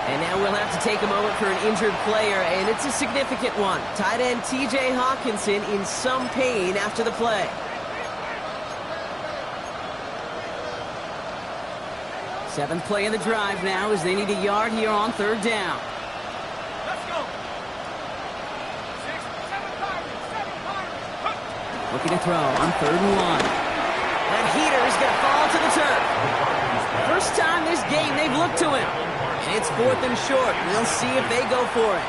And now we'll have to take a moment for an injured player, and it's a significant one. Tight end T.J. Hawkinson in some pain after the play. Seventh play of the drive now as they need a yard here on 3rd down. Let's go. 6, 7 Pirates. Looking to throw on 3rd and 1. That heater is going to fall to the turf. First time this game they've looked to him. And it's 4th and short. We'll see if they go for it.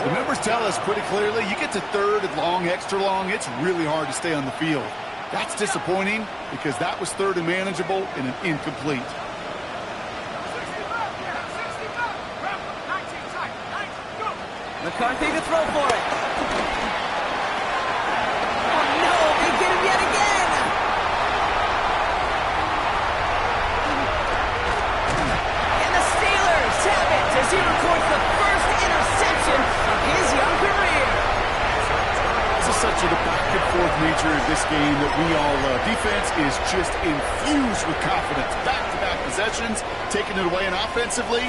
The numbers tell us pretty clearly, you get to 3rd and long, extra long, it's really hard to stay on the field. That's disappointing because that was 3rd and manageable and an incomplete. McCarthy to throw for it. Oh no, they get him yet again. And the Steelers have it as he records the first interception of his young career. This is such a back-and-forth nature of this game that we all love. Defense is just infused with confidence. Back-to-back possessions, taking it away, and offensively,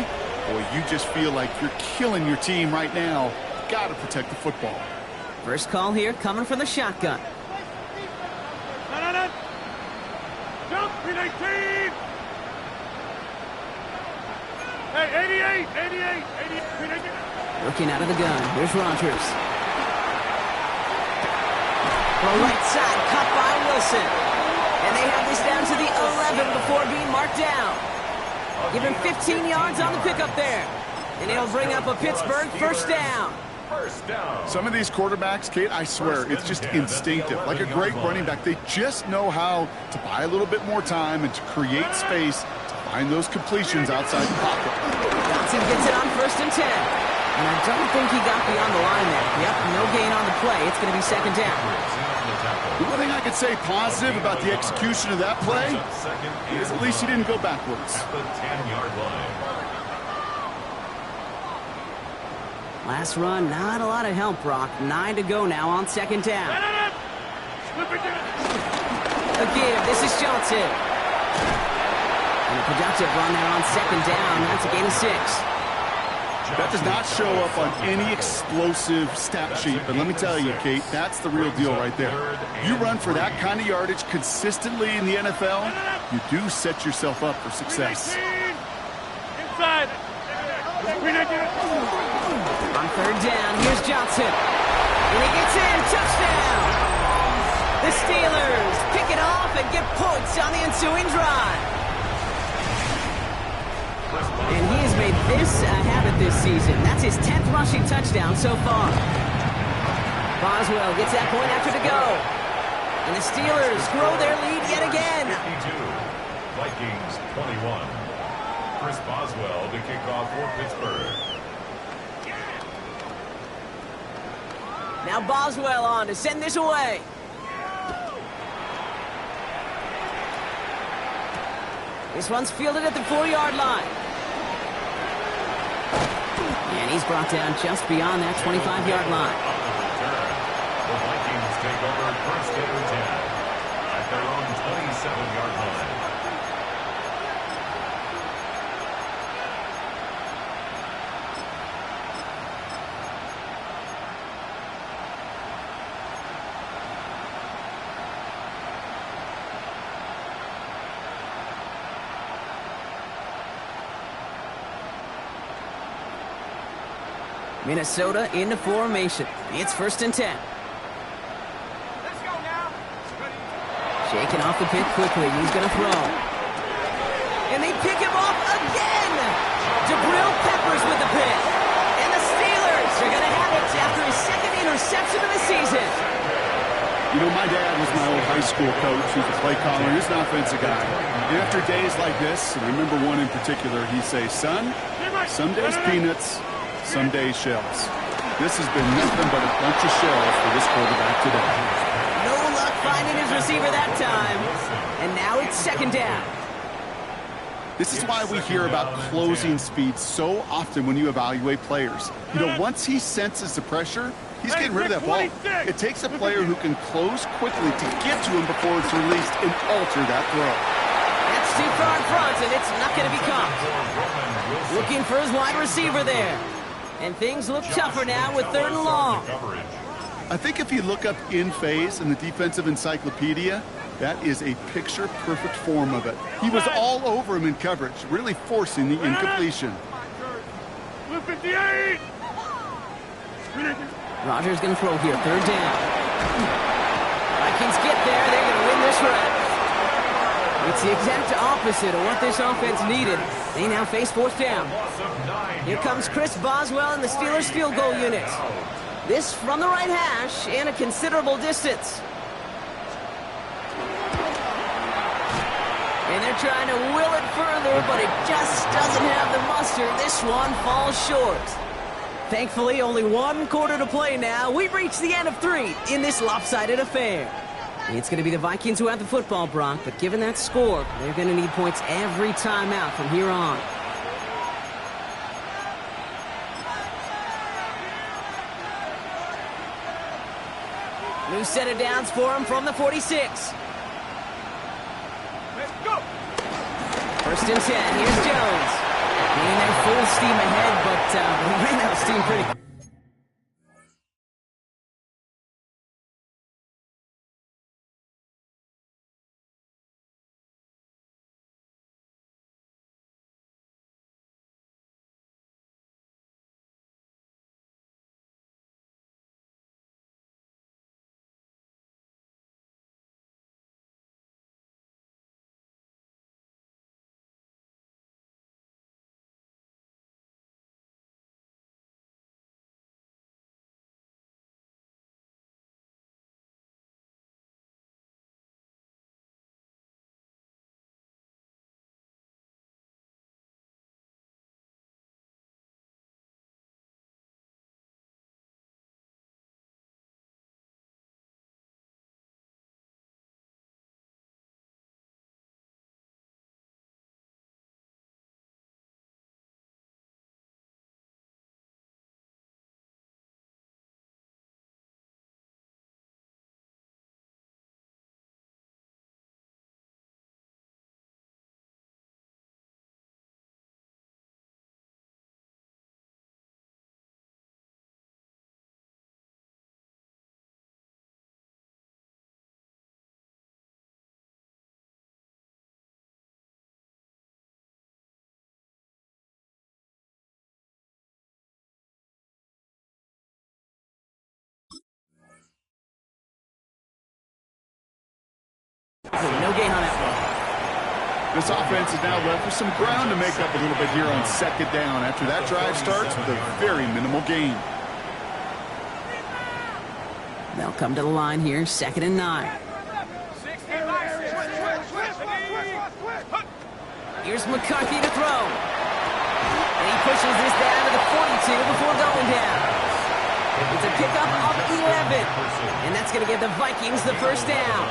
boy, you just feel like you're killing your team right now. Got to protect the football. First call here coming from the shotgun. No. Jump, 319. Hey, 88, 319. Looking out of the gun. Here's Rodgers. The right side cut by Wilson. And they have this down to the 11 before being marked down. Give him 15 yards on the pickup there. And it'll bring up a Pittsburgh first down. Some of these quarterbacks, Kate, I swear, it's just instinctive. Like a great running back, they just know how to buy a little bit more time and to create space to find those completions outside the pocket. Johnson gets it on 1st and 10. And I don't think he got beyond the line there. Yep, no gain on the play. It's going to be 2nd down. The one thing I could say positive about the execution of that play is at least he didn't go backwards. Last run, not a lot of help, Brock. 9 to go now on 2nd down. Again, this is Johnson. And a productive run there on 2nd down. That's a gain of 6. That does not show up on any explosive stat sheet, but let me tell you, Kate, that's the real deal right there. You run for that kind of yardage consistently in the NFL, you do set yourself up for success. Inside. 319. On 3rd down, here's Johnson. And he gets in, touchdown! The Steelers pick it off and get points on the ensuing drive. And he has made this a habit this season. That's his 10th rushing touchdown so far. Boswell gets that point after to go. And the Steelers grow their lead yet again. 52, Vikings 21. Chris Boswell to kick off for Pittsburgh. Now Boswell on to send this away. This one's fielded at the 4-yard line. And he's brought down just beyond that 25-yard line. The Vikings take over first and 10 at their own 27-yard line. Minnesota into formation. It's first and 10. Let's go now. Shaking off the pick quickly. He's going to throw. And they pick him off again. Jabril Peppers with the pick. And the Steelers are going to have it after his second interception of the season. You know, my dad was my old high school coach. He's a play caller. He's an offensive guy. And after days like this, and I remember one in particular, he'd say, son, some days peanuts, some days shells. This has been nothing but a bunch of shells for this quarterback today. No luck finding his receiver that time. And now it's second down. This is why we hear about closing speed so often when you evaluate players. You know, once he senses the pressure, he's getting rid of that ball. It takes a player who can close quickly to get to him before it's released and alter that throw. That's too far in front, and it's not going to be caught. Looking for his wide receiver there. And things look tougher now with third and long. I think if you look up in phase in the defensive encyclopedia, that is a picture-perfect form of it. He was all over him in coverage, really forcing the incompletion. Blue 58. Rodgers going to throw here, third down. Vikings get there, they're going to win this round. It's the exact opposite of what this offense needed. They now face fourth down. Here comes Chris Boswell and the Steelers field goal unit. This from the right hash and a considerable distance. And they're trying to will it further, but it just doesn't have the muster. This one falls short. Thankfully, only one quarter to play now. We've reached the end of 3 in this lopsided affair. It's going to be the Vikings who have the football, Brock, but given that score, they're going to need points every time out from here on. New set of downs for him from the 46. Let's go. First and 10, here's Jones. He ain't full steam ahead, but he ran out of steam pretty. No gain on that one. This offense is now left with some ground to make up a little bit here on second down after that drive starts with a very minimal gain. They'll come to the line here, second and 9. Here's McCarthy to throw. And he pushes this down to the 42 before going down. It's a pickup of 11. And that's going to give the Vikings the first down.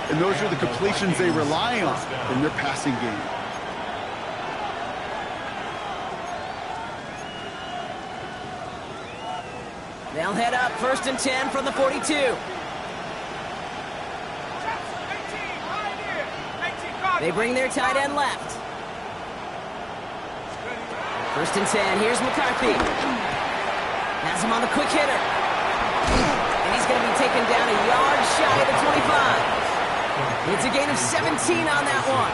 And those are the completions they rely on in their passing game. They'll head up first and 10 from the 42. They bring their tight end left. 1st and 10. Here's McCarthy. Has him on the quick hitter. And he's going to be taken down a yard shy of the 25. It's a gain of 17 on that one.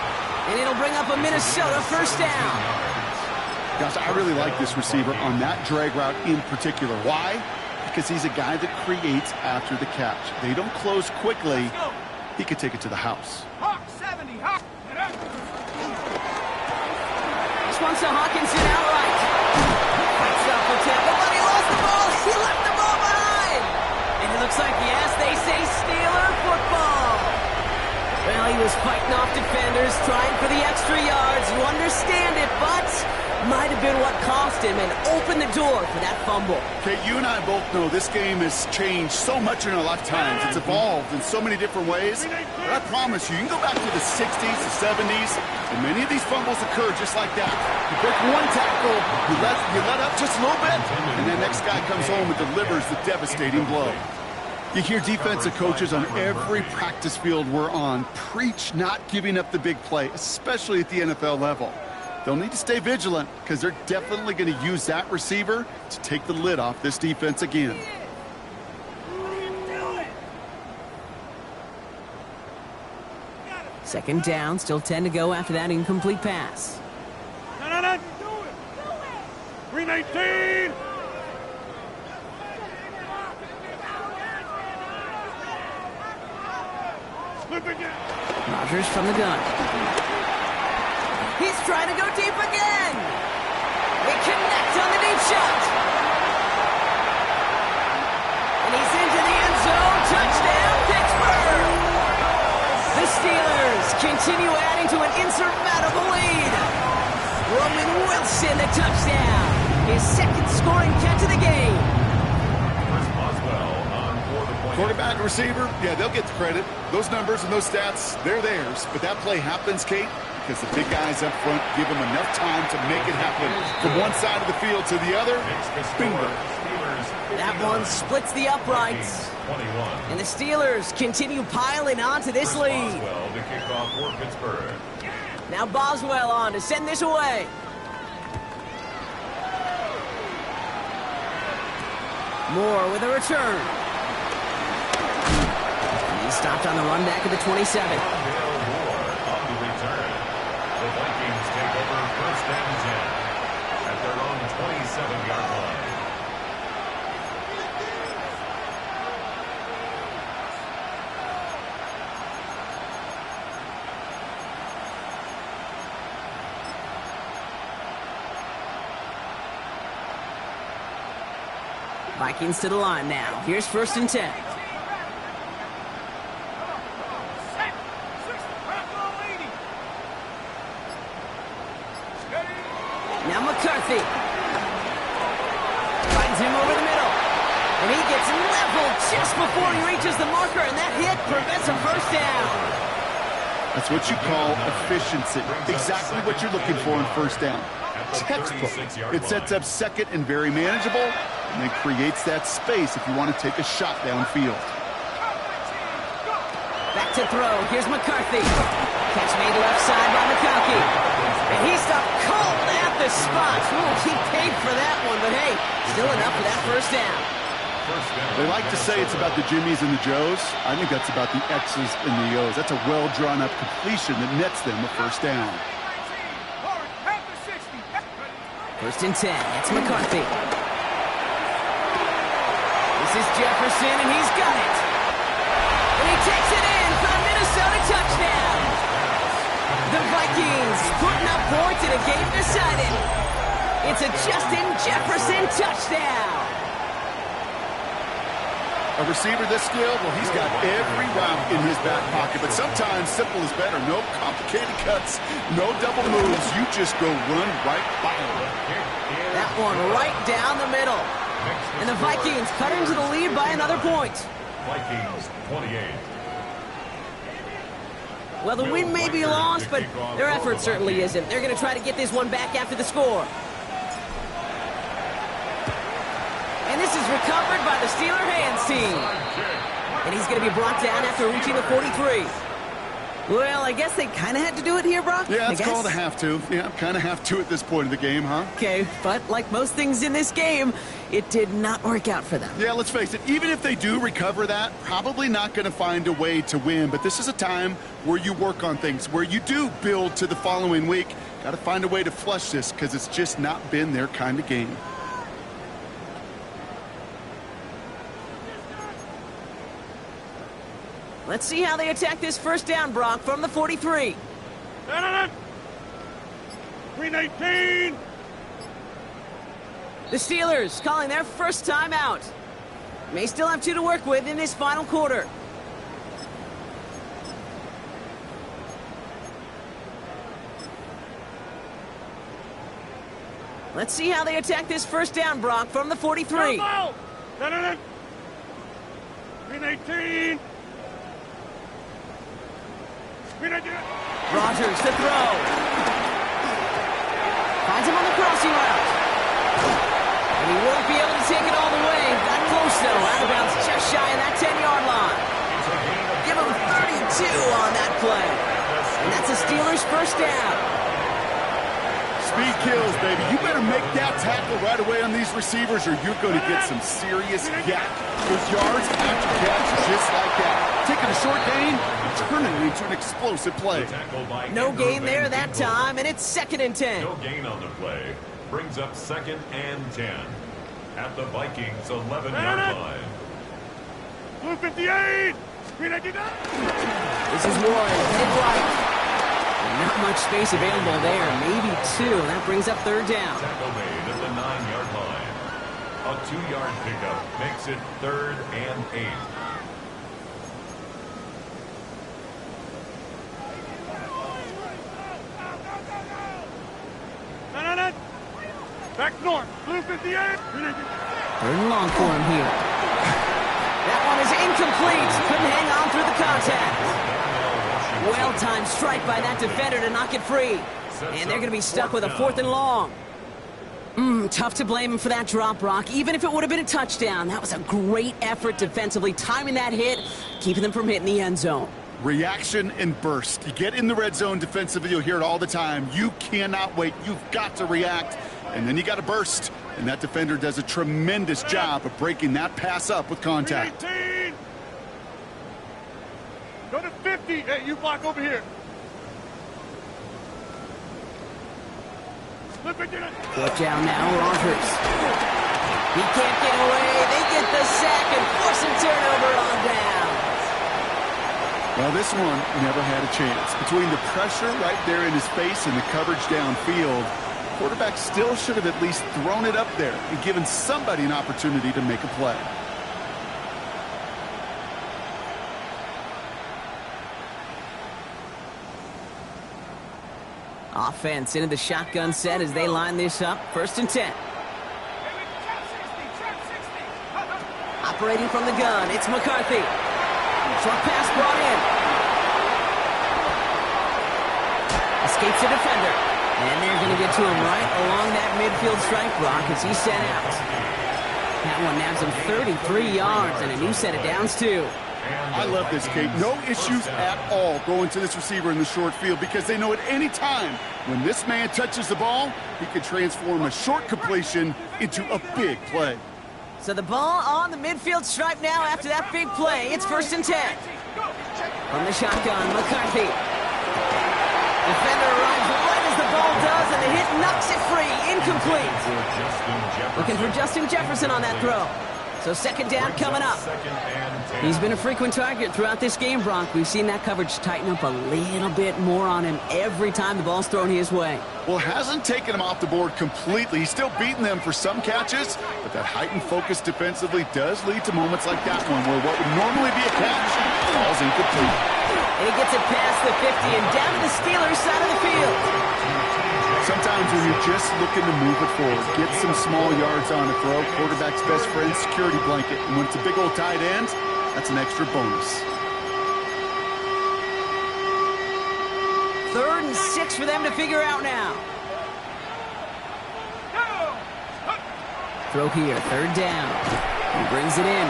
And it'll bring up a Minnesota 1st down. Gosh, I really like this receiver on that drag route in particular. Why? Because he's a guy that creates after the catch. They don't close quickly. He could take it to the house. Hawk 70, Hawk. This one's to Hawkinson outright. Fights up for tackle, but he lost the ball. He left the ball behind. And it looks like, yes, they say Steeler football. Well, he was fighting off defenders, trying for the extra yards. You understand it, but might have been what cost him and opened the door for that fumble. Okay, you and I both know this game has changed so much in our lifetimes. It's evolved in so many different ways. But I promise you, you can go back to the 60s, the 70s, and many of these fumbles occur just like that. You break one tackle, you let up just a little bit, and the next guy comes home and delivers the devastating blow. You hear defensive coaches on every practice field we're on preach not giving up the big play, especially at the NFL level. They'll need to stay vigilant because they're definitely going to use that receiver to take the lid off this defense again. Second down, still 10 to go after that incomplete pass. No. 319. Slip again. Rodgers from the gun. He's trying to go deep again. They connect on the deep shot. And he's into the end zone. Touchdown, Pittsburgh. The Steelers continue adding to an insurmountable lead. Roman Wilson, the touchdown. His 2nd scoring catch of the game. Quarterback, receiver, yeah, they'll get the credit. Those numbers and those stats, they're theirs. But that play happens, Kate, because the big guys up front give them enough time to make it happen. From one side of the field to the other, bingo. That one splits the uprights. And the Steelers continue piling on to this lead. Now Boswell on to send this away. Moore with a return. He's stopped on the run back at the 27. The Vikings take over 1st and 10 at their own 27-yard line. Vikings to the line now. Here's 1st and 10. Now McCarthy. Finds him over the middle. And he gets leveled just before he reaches the marker, and that hit prevents a 1st down. That's what you call efficiency. Exactly what you're looking for in 1st down. Textbook. It sets up 2nd and very manageable, and then creates that space if you want to take a shot downfield. Back to throw. Here's McCarthy. Catch made left side by McCarthy. And he stopped cold at the spot. Ooh, he paid for that one, but hey, still enough for that 1st down. They like to say it's about the Jimmies and the Joes. I think that's about the X's and the O's. That's a well-drawn-up completion that nets them a 1st down. 1st and 10. It's McCarthy. This is Jefferson, and he's got it. And he takes it in for the Minnesota touchdown. The Vikings putting up points in a game decided. It's a Justin Jefferson touchdown. A receiver this skilled, well, he's got every route in his back pocket, but sometimes simple is better. No complicated cuts, no double moves. You just go run right by him. That one right down the middle. And the Vikings cut into the lead by another point. Vikings 28. Well, the win may be lost, but their effort certainly isn't. They're going to try to get this one back after the score. And this is recovered by the Steeler hands team. And he's going to be brought down after reaching the 43. Well, I guess they kind of had to do it here, Brock. Yeah, I it's guess. called a have to. Yeah, kind of have to at this point of the game, huh? Okay, but like most things in this game, it did not work out for them. Yeah, let's face it, even if they do recover that, probably not going to find a way to win. But this is a time where you work on things, where you do build to the following week. Got to find a way to flush this because it's just not been their kind of game. Let's see how they attack this first down, Brock, from the 43. Green 18. The Steelers calling their first time out. May still have 2 to work with in this final quarter. Let's see how they attack this first down, Brock, from the 43. Green 18. Green 18. Rodgers to throw. Finds him on the crossing route. And he won't be able to take it all the way. Got close, though. Out of bounds just shy of that 10-yard line. Give him 32 on that play. And that's a Steelers first down. Speed kills, baby. You better make that tackle right away on these receivers or you're going to get some serious yak. Those yards after catch just like that. Taking a short gain and turning it into an explosive play. No gain there that time, and it's 2nd and 10. No gain on the play. Brings up 2nd and 10. At the Vikings' 11-yard line. Blue 58. Green 89. This is Warren, headed right. Not much space available there, maybe 2. That brings up 3rd down. Tackle made at the 9-yard line. A 2-yard pickup makes it 3rd and 8. Back north. Blue 58. 3rd and long for him here. That one is incomplete. Couldn't hang on through the contact. Well-timed strike by that defender to knock it free. And they're going to be stuck with a 4th and long. Tough to blame him for that drop, Brock. Even if it would have been a touchdown, that was a great effort defensively, timing that hit, keeping them from hitting the end zone. Reaction and burst. You get in the red zone defensively, you'll hear it all the time. You cannot wait. You've got to react. And then you got to burst. And that defender does a tremendous job of breaking that pass up with contact. 18. Go to 50. Hey, you block over here. Flip it. Fourth down now, Rodgers. He can't get away. They get the sack and force a turnover on down. Well, this one never had a chance. Between the pressure right there in his face and the coverage downfield, quarterback still should have at least thrown it up there and given somebody an opportunity to make a play. Offense into the shotgun set as they line this up. 1st and 10. Operating from the gun, it's McCarthy. Short pass brought in. Escapes the defender. And they're going to get to him right along that midfield strike block as he's set out. That one nabs him 33 yards and a new set of downs, too. I love this, Kate. No issues at all going to this receiver in the short field because they know at any time when this man touches the ball, he can transform a short completion into a big play. So the ball on the midfield stripe now after that big play. It's 1st and 10. From the shotgun, McCarthy. Defender arrives right as the ball does, and the hit knocks it free. Incomplete. Looking for Justin Jefferson on that throw. So 2nd down coming up. He's been a frequent target throughout this game, Bronk. We've seen that coverage tighten up a little bit more on him every time the ball's thrown his way. Well, hasn't taken him off the board completely. He's still beating them for some catches, but that heightened focus defensively does lead to moments like that one where what would normally be a catch falls incomplete. And he gets it past the 50 and down to the Steelers' side of the field. Sometimes when you're just looking to move it forward, get some small yards on a throw, quarterback's best friend, security blanket. And when it's a big old tight end, that's an extra bonus. 3rd and 6 for them to figure out now. Throw here, 3rd down. He brings it in.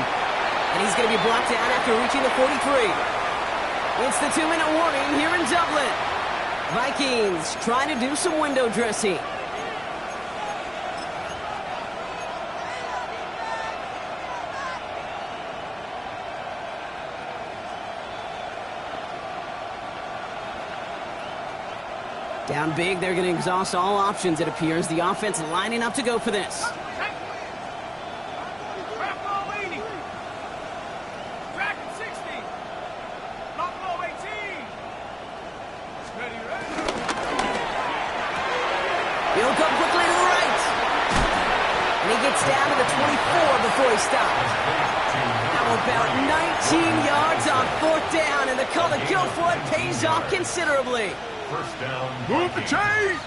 And he's going to be brought down after reaching the 43. It's the 2-minute warning here in Dublin. Vikings trying to do some window dressing. Down big, they're going to exhaust all options, it appears. The offense lining up to go for this. He'll come quickly to the right. And he gets down to the 24 before he stops. How about 19 yards on 4th down, and the call to go for it pays off considerably. First down. Move the chains!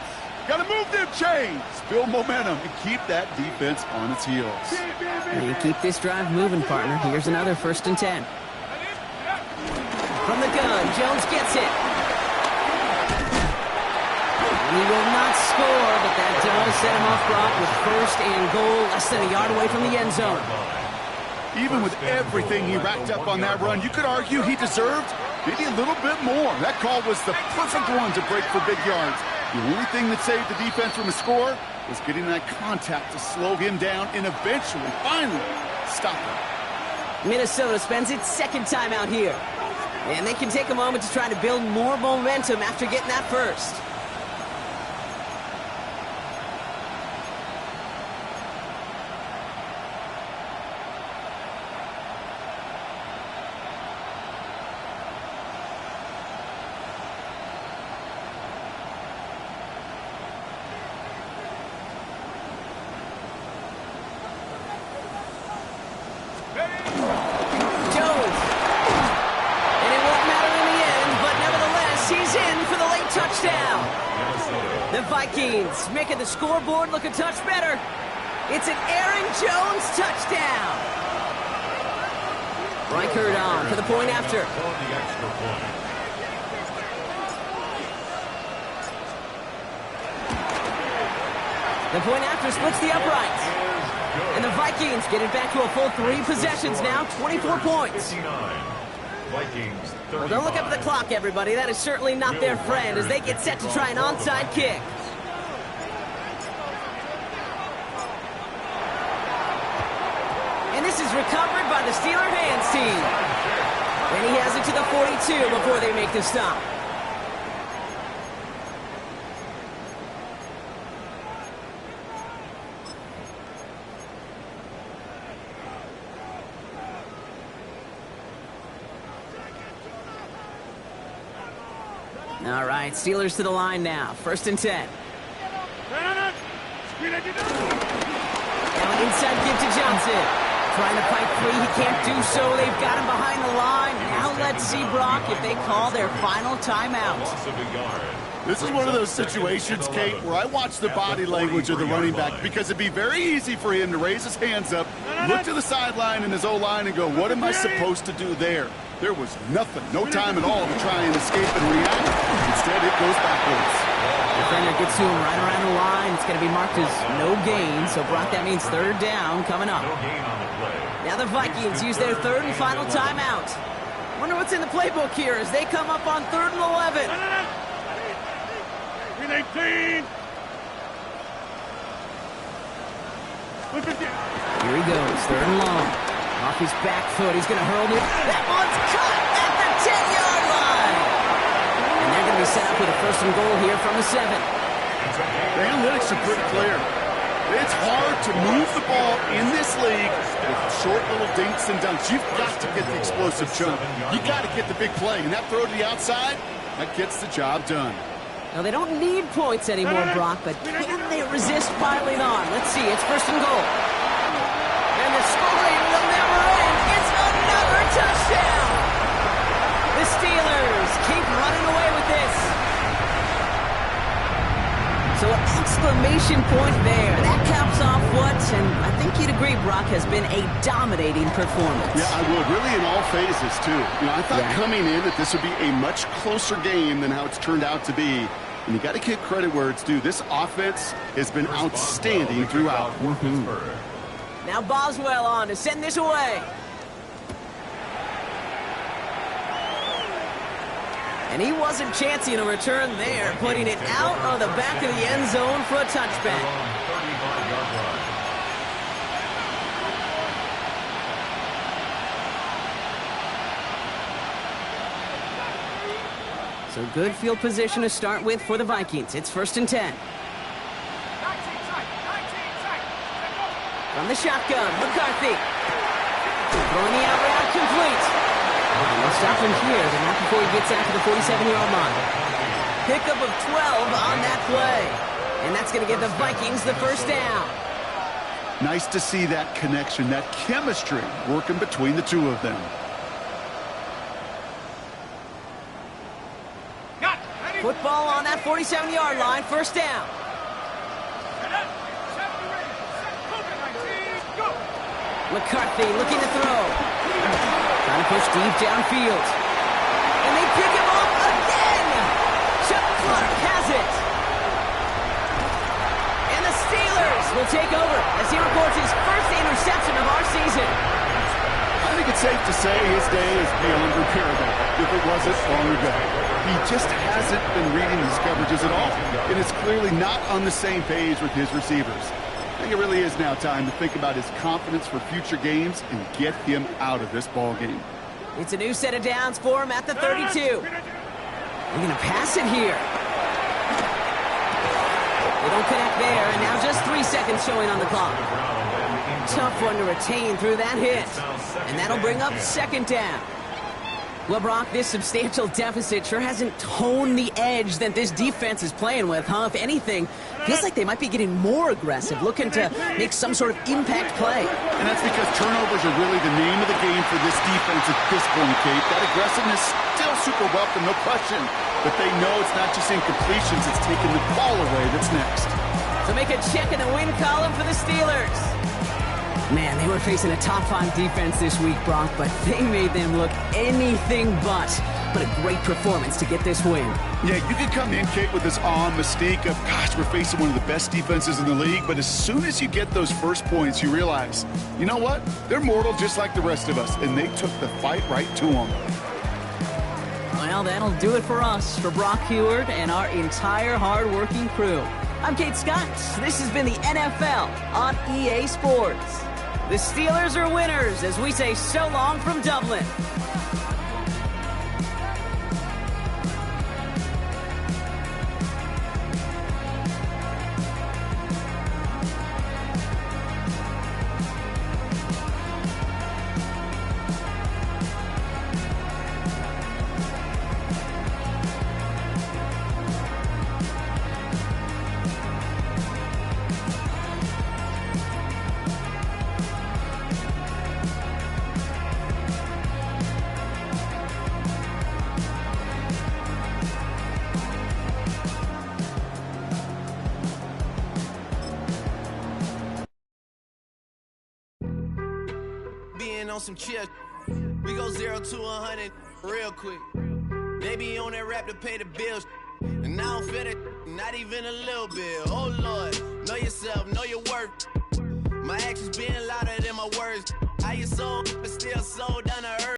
Gotta move them chains! Build momentum and keep that defense on its heels. And keep this drive moving, partner. Here's another 1st and 10. From the gun, Jones gets it. And he will not score, but that does set him off, Brock, with 1st and goal, less than a yard away from the end zone. Even with everything he racked up on that run, you could argue he deserved maybe a little bit more. That call was the perfect one to break for big yards. The only thing that saved the defense from a score was getting that contact to slow him down and eventually, finally, stop him. Minnesota spends its 2nd time out here. And they can take a moment to try to build more momentum after getting that first. The Vikings making the scoreboard look a touch better. It's an Aaron Jones touchdown. Reichert on for the point after. The point after splits the uprights. And the Vikings get it back to a full 3 possessions now, 24 points. Vikings, well, don't look up at the clock, everybody. That is certainly not their friend as they get set to try an onside kick. And this is recovered by the Steeler hands team. And he has it to the 42 before they make the stop. All right, Steelers to the line now. 1st and 10. Now an inside give to Johnson. Trying to fight free, he can't do so. They've got him behind the line. Now let's see, Brock, if they call their final timeout. This is one of those situations, Kate, where I watch the body language of the running back because it'd be very easy for him to raise his hands up, look to the sideline in his O-line and go, what am I supposed to do there? There was nothing, no time at all to try and escape and react. Instead, it goes backwards. Defender gets to him right around the line. It's going to be marked as no gain. So, Brock, that means 3rd down coming up. Now the Vikings use their 3rd and final timeout. Wonder what's in the playbook here as they come up on 3rd and 11. 18. Here he goes, 3rd and long. Off his back foot, he's going to hurl it. That one's caught at the 10-yard line. And they're going to be set up with a 1st and goal here from the 7. The analytics are pretty clear. It's hard to move the ball in this league with short little dinks and dunks. You've got to get the explosive jump. You got to get the big play. And that throw to the outside, that gets the job done. Now, they don't need points anymore, Brock, but can they resist piling on? Let's see, it's 1st and goal. And the scoring will never end. It's another touchdown. The Steelers keep running away with this. So an exclamation point there. That caps off what, and I think you'd agree, Brock, has been a dominating performance. Yeah, I would. Really in all phases, too. You know, I thought coming in that this would be a much closer game than how it's turned out to be. And you got to give credit where it's due. This offense has been outstanding throughout. Now Boswell on to send this away. And he wasn't chancing a return there, putting it out of the back of the end zone for a touchback. 35-yard line. So good field position to start with for the Vikings. It's 1st and 10. From the shotgun, McCarthy. Throwing the out route complete. And they'll stop him here, but not before he gets out to the 47-yard line. Pickup of 12 on that play. And that's going to give the Vikings the first down. Nice to see that connection, that chemistry working between the two of them. Football on that 47-yard line, first down. McCarthy looking to throw. Trying to push deep downfield. And they pick him up again. Chuck Clark has it. And the Steelers will take over as he records his first interception of our season. I think it's safe to say his day is beyond repairable, if it wasn't long ago. He just hasn't been reading these coverages at all, and is clearly not on the same page with his receivers. I think it really is now time to think about his confidence for future games and get him out of this ball game. It's a new set of downs for him at the 32. They're going to pass it here. They don't connect there, and now just 3 seconds showing on the clock. Tough one to retain through that hit. And that'll bring up 2nd down. Well, Brock, this substantial deficit sure hasn't toned the edge that this defense is playing with, huh? If anything, feels like they might be getting more aggressive, looking to make some sort of impact play. And that's because turnovers are really the name of the game for this defense at this point, Kate. That aggressiveness still super welcome, no question. But they know it's not just incompletions, it's taking the ball away that's next. So make a check in the win column for the Steelers. Man, they were facing a top-5 defense this week, Brock, but they made them look anything but. But a great performance to get this win. Yeah, you could come in, Kate, with this awe and mystique of, gosh, we're facing one of the best defenses in the league, but as soon as you get those first points, you realize, you know what? They're mortal just like the rest of us, and they took the fight right to them. Well, that'll do it for us, for Brock Heward and our entire hard-working crew. I'm Kate Scott. This has been the NFL on EA Sports. The Steelers are winners as we say so long from Dublin. On some chill, we go 0 to 100 real quick. They be on that rap to pay the bills, and I don't feel it, not even a little bit. Oh Lord, know yourself, know your worth. My actions being louder than my words. How you sold, but still sold down to earth.